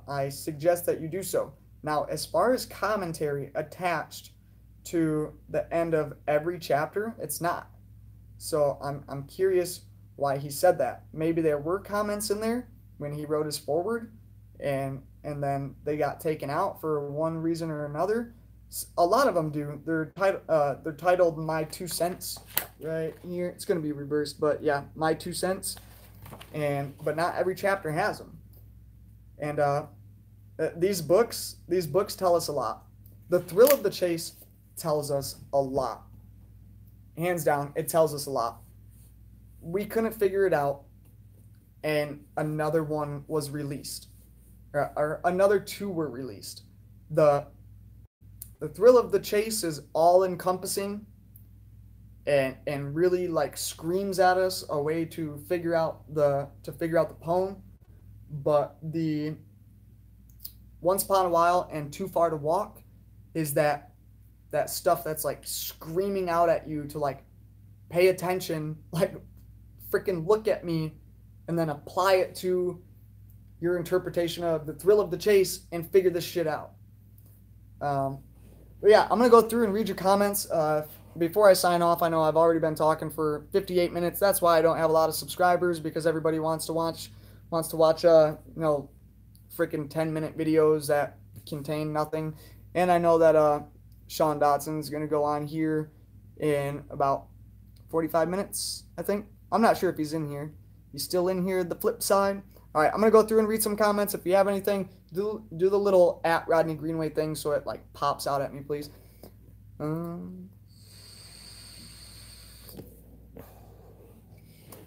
S1: I suggest that you do so. Now, as far as commentary attached to the end of every chapter, it's not. So I'm curious why he said that. Maybe there were comments in there when he wrote his foreword, and then they got taken out for one reason or another. A lot of them do. They're titled "My 2 Cents" right here. It's gonna be reversed, but yeah, "My 2 Cents," but not every chapter has them. And these books tell us a lot. The Thrill of the Chase tells us a lot. Hands down, it tells us a lot. We couldn't figure it out, and another one was released, or another 2 were released. The Thrill of the Chase is all encompassing, and really like screams at us a way to figure out the poem. But the Once Upon a While and Too Far to Walk is that stuff that's like screaming out at you to like pay attention, like freaking look at me, and then apply it to your interpretation of The Thrill of the Chase and figure this shit out. But yeah, I'm gonna go through and read your comments before I sign off. I know I've already been talking for 58 minutes. That's why I don't have a lot of subscribers, because everybody wants to watch freaking 10-minute videos that contain nothing. And I know that Sean Dotson's gonna go on here in about 45 minutes, I think. I'm not sure if he's in here. He's still in here, the flip side. All right, I'm gonna go through and read some comments. If you have anything, do the little @Rodney Greenway thing so it like pops out at me, please. All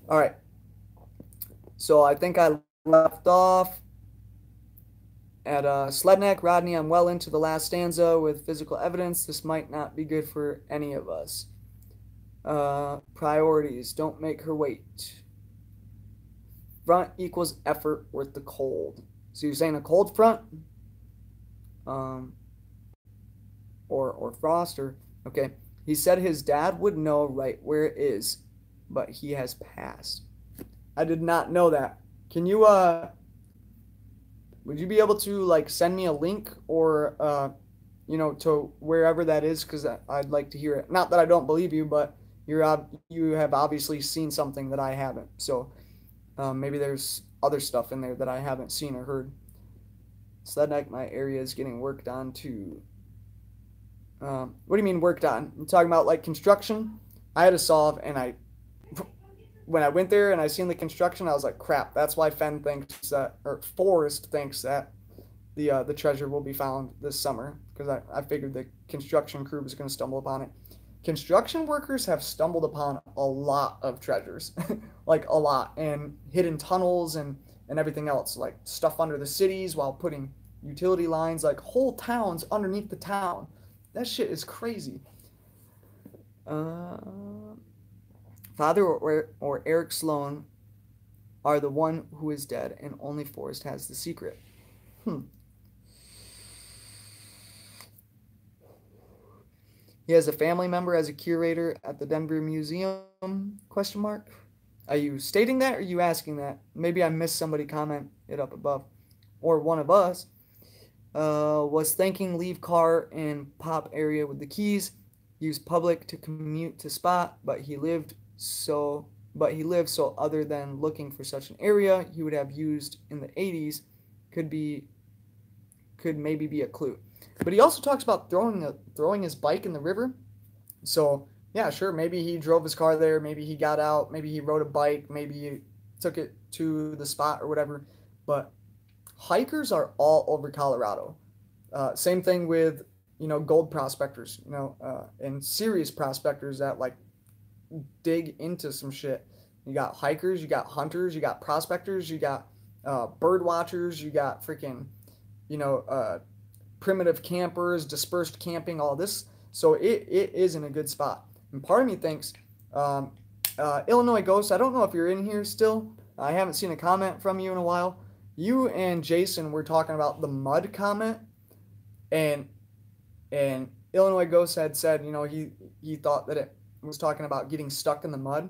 S1: right. So I think I left off at Sledneck. Rodney, I'm well into the last stanza with physical evidence. This might not be good for any of us. Priorities. Don't make her wait. Front equals effort worth the cold. So you're saying a cold front? Or frost, or okay. He said his dad would know right where it is, but he has passed. I did not know that. Can you would you be able to like send me a link, or to wherever that is, because I'd like to hear it. Not that I don't believe you, but you have obviously seen something that I haven't. So maybe there's other stuff in there that I haven't seen or heard. Sledneck, my area is getting worked on too. What do you mean worked on? I'm talking about like construction. I had to solve, and when I went there and I seen the construction, I was like, crap, that's why Fenn thinks that, or Forrest thinks that the treasure will be found this summer, because I figured the construction crew was going to stumble upon it. Construction workers have stumbled upon a lot of treasures, like a lot, and hidden tunnels and everything else, like stuff under the cities while putting utility lines, like whole towns underneath the town. That shit is crazy. Father or Eric Sloan are the one who is dead, and only Forrest has the secret. He has a family member as a curator at the Denver Museum, ? Are you stating that, or are you asking that? Maybe I missed somebody comment it up above. Or one of us. Was thinking leave car in pop area with the keys. Use public to commute to spot, but he lived so other than looking for such an area he would have used in the 80s could maybe be a clue. But he also talks about throwing his bike in the river. So yeah, sure, maybe he drove his car there, maybe he got out, maybe he rode a bike, maybe he took it to the spot or whatever. But hikers are all over Colorado. Same thing with gold prospectors, and serious prospectors that like dig into some shit. You got hikers, you got hunters, you got prospectors, you got bird watchers, you got freaking you know primitive campers, dispersed camping, all this. So it is in a good spot. And part of me thinks Illinois Ghost. I don't know if you're in here still. I haven't seen a comment from you in a while. You and Jason were talking about the mud comment, and Illinois Ghost had said, he thought that it was talking about getting stuck in the mud.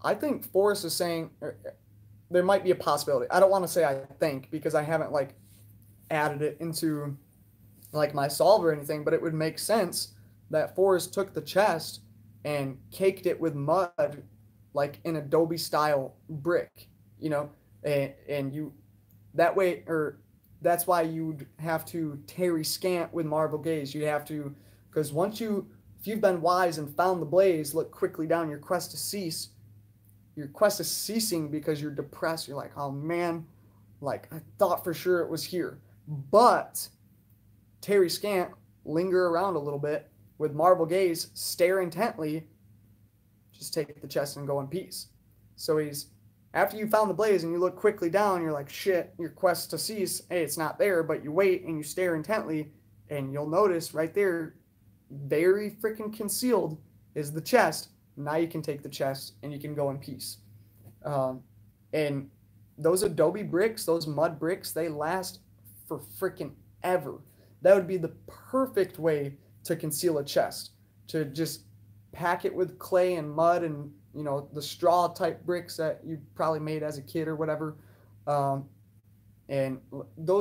S1: I think Forrest is saying there might be a possibility. I don't want to say I think because I haven't like added it into like my solve or anything, but it would make sense that Forrest took the chest and caked it with mud, like an Adobe style brick, and you that way, or that's why you'd have to tarry scant with Marvel gaze. You'd have to, because if you've been wise and found the blaze, look quickly down your quest to cease. Your quest is ceasing because you're depressed. You're like, oh man, like I thought for sure it was here. But tarry scant, linger around a little bit with Marvel gaze, stare intently, just take the chest and go in peace. So after you found the blaze and you look quickly down, you're like, shit, your quest to cease, hey, it's not there, but you wait and you stare intently, and you'll notice right there, very freaking concealed, is the chest. Now you can take the chest and you can go in peace. And those Adobe bricks, those mud bricks, they last for freaking ever. That would be the perfect way to conceal a chest, to just pack it with clay and mud and the straw type bricks that you probably made as a kid or whatever. And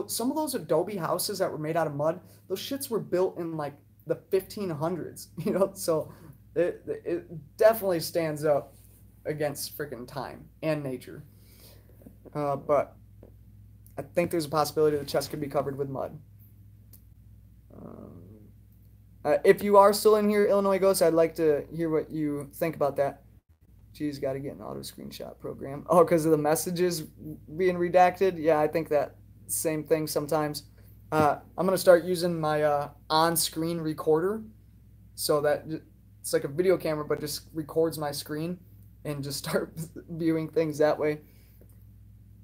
S1: some of those Adobe houses that were made out of mud, those shits were built in like the 1500s, so it definitely stands up against freaking time and nature. But I think there's a possibility the chest could be covered with mud. If you are still in here, Illinois Ghost, I'd like to hear what you think about that. Geez, got to get an auto screenshot program. Oh, because of the messages being redacted? Yeah, I think that same thing sometimes. I'm going to start using my on-screen recorder so that it's like a video camera, but just records my screen and just start viewing things that way.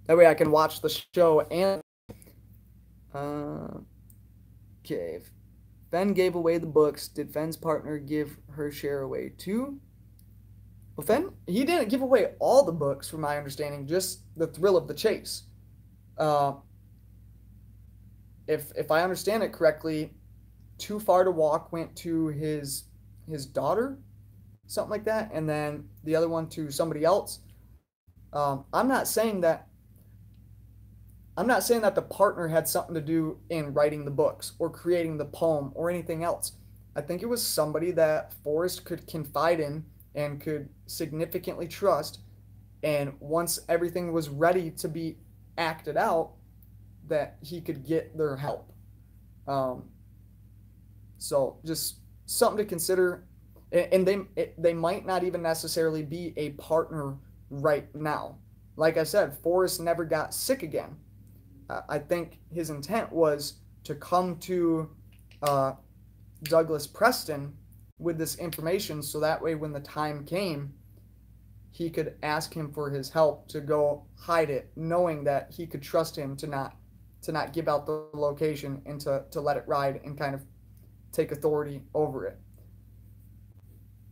S1: That way I can watch the show and... Okay. Fenn gave away the books. Did Fenn's partner give her share away too? Well, Fenn, he didn't give away all the books, from my understanding, just the thrill of the chase. If I understand it correctly, Too Far to Walk went to his daughter, something like that, and then the other one to somebody else. I'm not saying that the partner had something to do in writing the books or creating the poem or anything else. I think it was somebody that Forrest could confide in and could significantly trust, and once everything was ready to be acted out, that he could get their help. So just something to consider. And they might not even necessarily be a partner right now. Like I said, Forrest never got sick again. I think his intent was to come to Douglas Preston with this information, so that way when the time came, he could ask him for his help to go hide it, knowing that he could trust him to not give out the location and to let it ride and kind of take authority over it.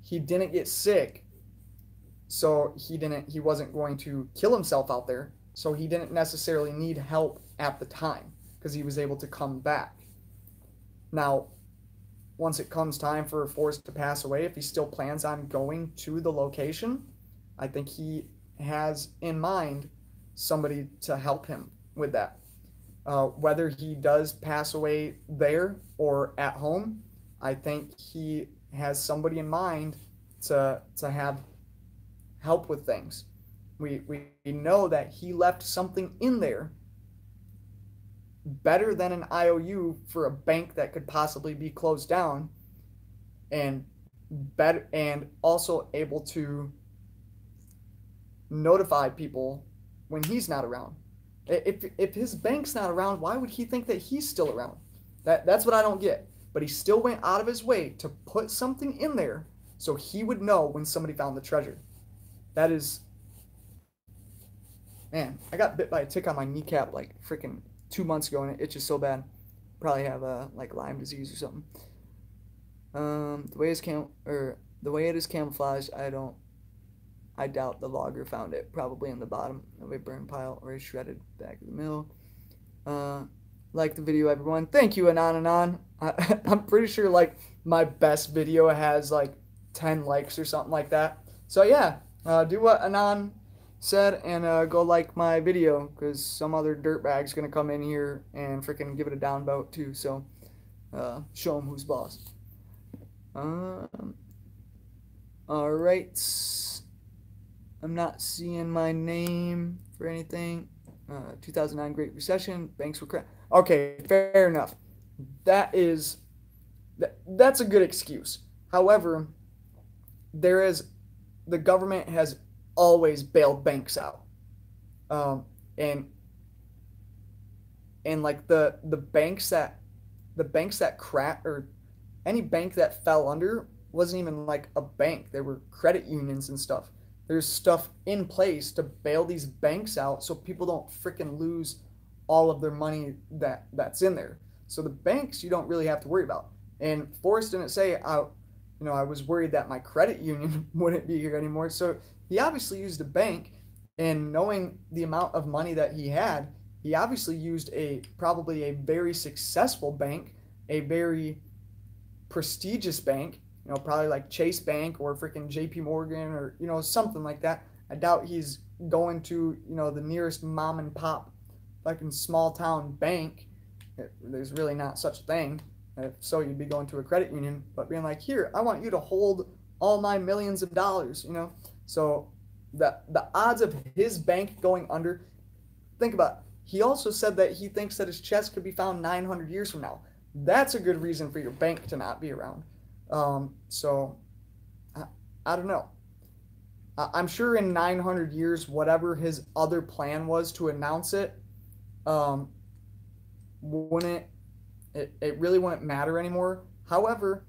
S1: He didn't get sick, so he wasn't going to kill himself out there, so he didn't necessarily need help at the time because he was able to come back. Now, once it comes time for Forrest to pass away, if he still plans on going to the location, I think he has in mind somebody to help him with that. Whether he does pass away there or at home, I think he has somebody in mind to have help with things. We know that he left something in there better than an IOU for a bank that could possibly be closed down, and better, and also able to notify people when he's not around. If his bank's not around, why would he think that he's still around? That's what I don't get. But he still went out of his way to put something in there so he would know when somebody found the treasure. That is, man, I got bit by a tick on my kneecap like freaking 2 months ago, and it itches so bad. Probably have like Lyme disease or something. The way it is camouflaged, I doubt the logger found it. Probably in the bottom of a burn pile or a shredded back of the mill. Like the video, everyone. Thank you, Anon. I'm pretty sure like my best video has like 10 likes or something like that. So yeah, do what Anon said and go like my video, because some other dirtbag's gonna come in here and freaking give it a downvote too. So show him who's boss. All right. I'm not seeing my name for anything. 2009 Great Recession. Banks were crashed. Okay, fair enough. That's a good excuse. However, the government has always bailed banks out, and like the banks that crack, or any bank that fell under, wasn't even like a bank. There were credit unions and stuff. There's stuff in place to bail these banks out so people don't freaking lose all of their money that's in there. So the banks you don't really have to worry about. And Forrest didn't say I was worried that my credit union wouldn't be here anymore. So he obviously used a bank, and knowing the amount of money that he had, he obviously used probably a very successful bank, a very prestigious bank, probably like Chase Bank or freaking JP Morgan or, something like that. I doubt he's going to, the nearest mom and pop fucking small town bank. There's really not such a thing. If so, you'd be going to a credit union, but being like, here, I want you to hold all my millions of dollars, So the odds of his bank going under, think about it. He also said that he thinks that his chest could be found 900 years from now. That's a good reason for your bank to not be around. So I don't know. I'm sure in 900 years, whatever his other plan was to announce it, it really wouldn't matter anymore. However,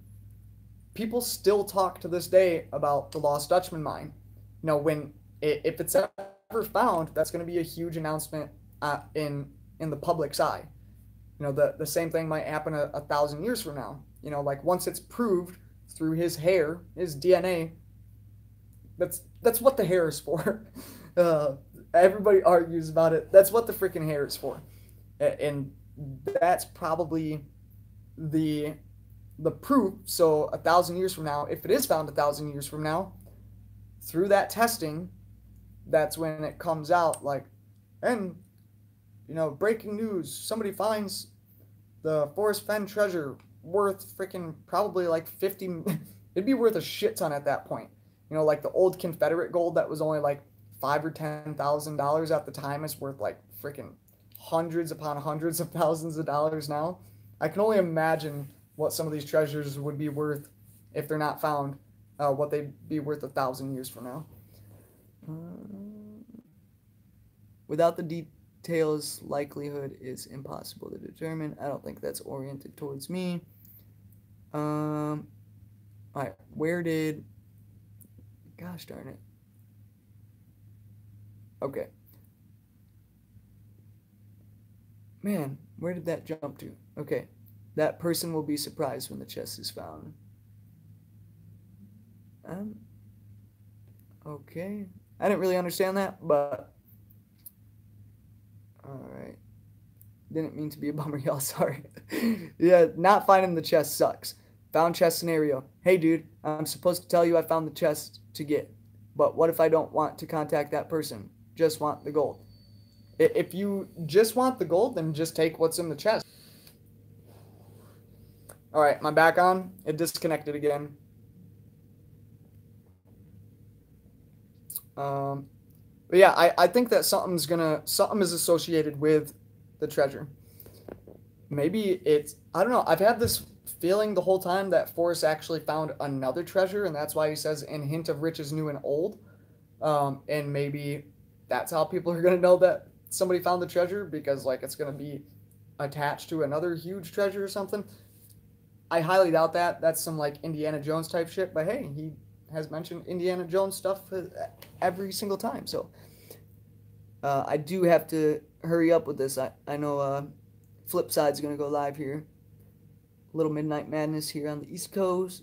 S1: people still talk to this day about the Lost Dutchman mine. If it's ever found, that's going to be a huge announcement in the public's eye. The same thing might happen a 1,000 years from now. Like once it's proved through his hair, his DNA, that's what the hair is for. Everybody argues about it. That's what the freaking hair is for. And that's probably the proof. So 1,000 years from now, if it is found 1,000 years from now, through that testing, that's when it comes out like, and breaking news, somebody finds the Forrest Fenn treasure worth freaking probably like 50, it'd be worth a shit ton at that point. Like the old Confederate gold that was only like $5,000 or $10,000 at the time is worth like freaking hundreds upon hundreds of thousands of dollars now. I can only imagine what some of these treasures would be worth if they're not found, what they'd be worth 1,000 years from now. Without the details, likelihood is impossible to determine. I don't think that's oriented towards me. All right, gosh darn it. Okay. Man, where did that jump to? Okay. That person will be surprised when the chest is found. Okay. I didn't really understand that, but alright. Didn't mean to be a bummer, y'all. Sorry. Yeah, not finding the chest sucks. Found chest scenario. Hey, dude, I'm supposed to tell you I found the chest to get. But what if I don't want to contact that person? Just want the gold. If you just want the gold, then just take what's in the chest. Alright, am I back on? It disconnected again. But yeah, I think that something is associated with the treasure. maybe it's, I don't know. I've had this feeling the whole time that Forrest actually found another treasure, and that's why he says, "And hint of riches new and old." And maybe that's how people are gonna know that somebody found the treasure, because like it's gonna be attached to another huge treasure or something. I highly doubt that. That's some like Indiana Jones type shit. But hey, he has mentioned Indiana Jones stuff every single time. So I do have to hurry up with this. I know Flipside's gonna go live here. Little Midnight Madness here on the East Coast.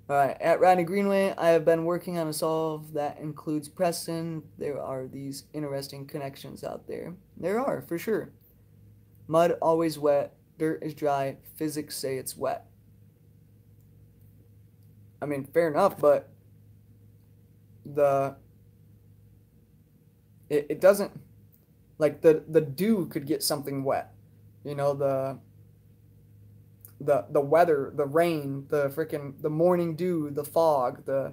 S1: All right, at Rodney Greenway, I have been working on a solve that includes Preston. There are these interesting connections out there. There are, for sure. Mud always wet, dirt is dry, physics say it's wet. I mean, fair enough, but the it doesn't, like the dew could get something wet. You know, the weather, the rain, the morning dew, the fog, the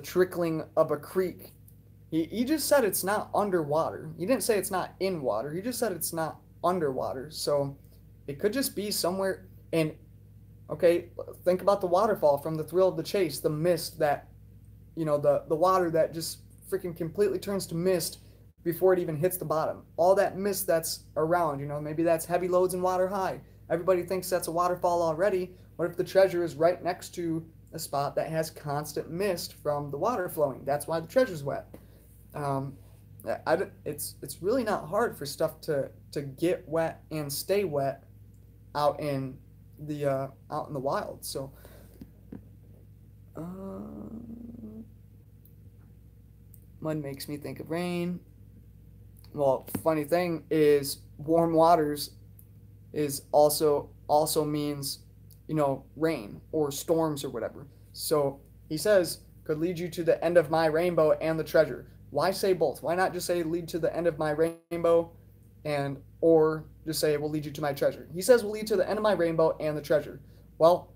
S1: trickling of a creek. He just said it's not underwater. He didn't say it's not in water. He just said it's not underwater. So it could just be somewhere. And okay, think about the waterfall from The Thrill of the Chase, the mist that, the water that just freaking completely turns to mist before it even hits the bottom. All that mist that's around, maybe that's heavy loads and water high. Everybody thinks that's a waterfall already. What if the treasure is right next to a spot that has constant mist from the water flowing? That's why the treasure's wet. It's really not hard for stuff to get wet and stay wet out in the wild. So mud makes me think of rain. Well, funny thing is, warm waters is also means, rain or storms or whatever. So he says could lead you to the end of my rainbow and the treasure. Why say both? Why not just say lead to the end of my rainbow or just say it will lead you to my treasure? He says will lead to the end of my rainbow and the treasure. Well,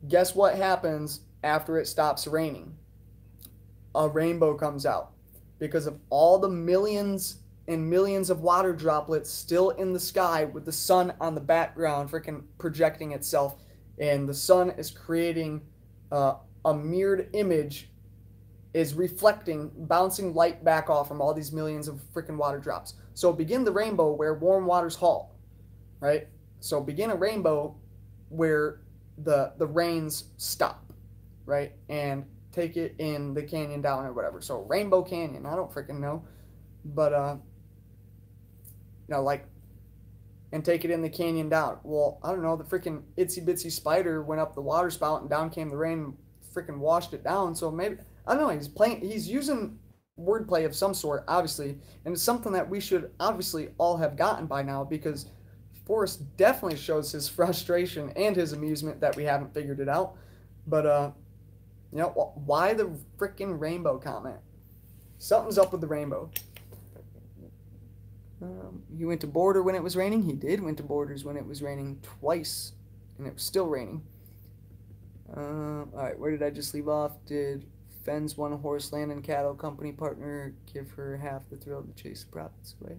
S1: guess what happens after it stops raining? A rainbow comes out because of all the millions and millions of water droplets still in the sky with the sun on the background freaking projecting itself, and the sun is creating a mirrored image, is reflecting, bouncing light back off from all these millions of freaking water drops. So begin the rainbow where warm waters halt, right? So begin a rainbow where the rains stop, right? And take it in the canyon down or whatever. So Rainbow Canyon, I don't freaking know, but and take it in the canyon down. Well, I don't know, the freaking itsy bitsy spider went up the water spout and down came the rain and freaking washed it down. So maybe, I don't know, he's using wordplay of some sort, obviously, and it's something that we should obviously all have gotten by now, because Forrest definitely shows his frustration and his amusement that we haven't figured it out. But why the freaking rainbow comment? Something's up with the rainbow. He went to Border when it was raining. He did went to Borders when it was raining twice, and it was still raining. All right, where did I just leave off? Did Fenn's one horse land and cattle company partner give her half the thrill to chase the profits away?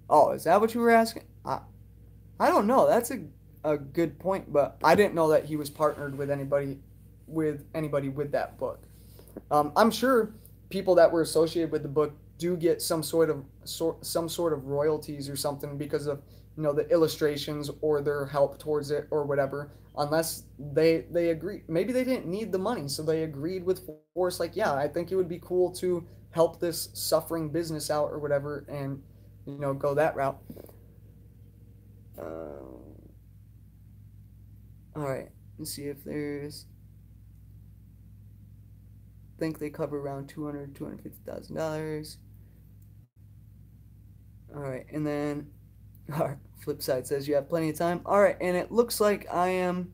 S1: Oh, is that what you were asking? I don't know. That's a good point, but I didn't know that he was partnered with anybody with that book. I'm sure people that were associated with the book do get some sort of royalties or something because of the illustrations or their help towards it or whatever, unless they agree. Maybe they didn't need the money, so they agreed with Forrest, like, yeah, I think it would be cool to help this suffering business out or whatever, and go that route. All right, let's see if there's, I think they cover around $250,000. All right, and then our flip side says you have plenty of time. All right, and it looks like I am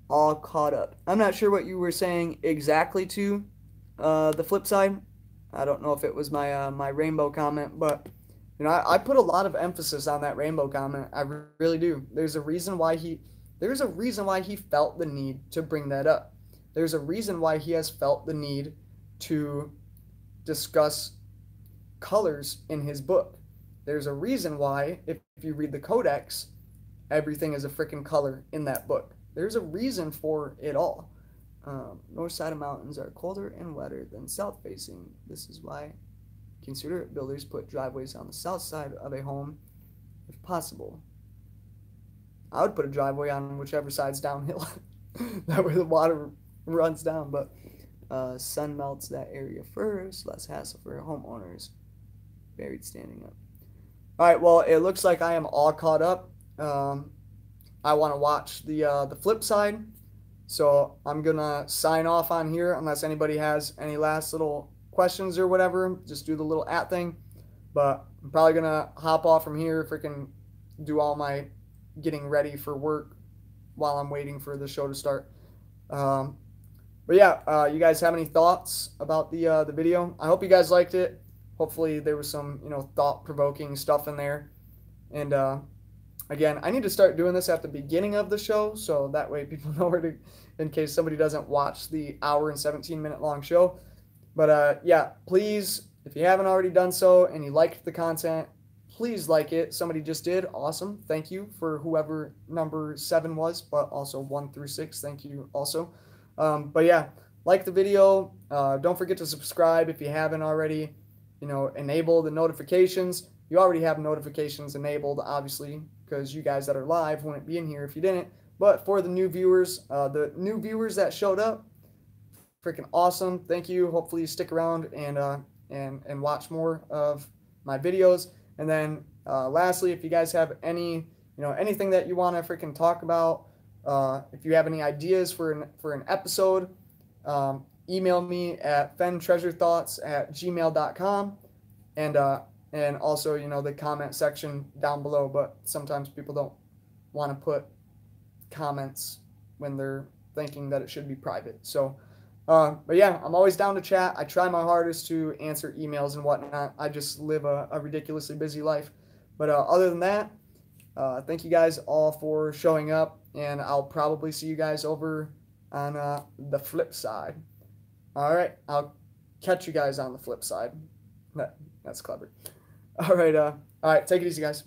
S1: all caught up. I'm not sure what you were saying exactly to the flip side. I don't know if it was my my rainbow comment, but I put a lot of emphasis on that rainbow comment. I really do. There's a reason why he felt the need to bring that up. There's a reason why he has felt the need to discuss colors in his book. there's a reason why, if you read the codex, everything is a freaking color in that book. There's a reason for it all. North side of mountains are colder and wetter than south facing. This is why considerate builders put driveways on the south side of a home if possible. I would put a driveway on whichever side's downhill. That way the water runs down. But sun melts that area first. Less hassle for homeowners. Buried standing up. All right, well, it looks like I am all caught up. I want to watch the flip side. So I'm going to sign off on here unless anybody has any last little questions or whatever. Just do the little @ thing. But I'm probably going to hop off from here, freaking do all my getting ready for work while I'm waiting for the show to start. But yeah, you guys have any thoughts about the video? I hope you guys liked it. Hopefully there was some, thought-provoking stuff in there. And again, I need to start doing this at the beginning of the show, so that way people know where to, in case somebody doesn't watch the hour and 17-minute long show. But yeah, please, if you haven't already done so and you liked the content, please like it. Somebody just did. Awesome. Thank you for whoever number 7 was, but also 1 through 6. Thank you also. But yeah, like the video. Don't forget to subscribe if you haven't already. Enable the notifications. You already have notifications enabled, obviously, because you guys that are live wouldn't be in here if you didn't. But for the new viewers that showed up, freaking awesome. Thank you. Hopefully you stick around and watch more of my videos. And then lastly, if you guys have anything that you want to freaking talk about, if you have any ideas for an episode, email me at fentreasurethoughts@gmail.com, and also the comment section down below. But sometimes people don't want to put comments when they're thinking that it should be private. So but yeah, I'm always down to chat. I try my hardest to answer emails and whatnot. I just live a ridiculously busy life. But other than that, thank you guys all for showing up, and I'll probably see you guys over on the flip side. All right, I'll catch you guys on the flip side. That's clever. All right, take it easy, guys.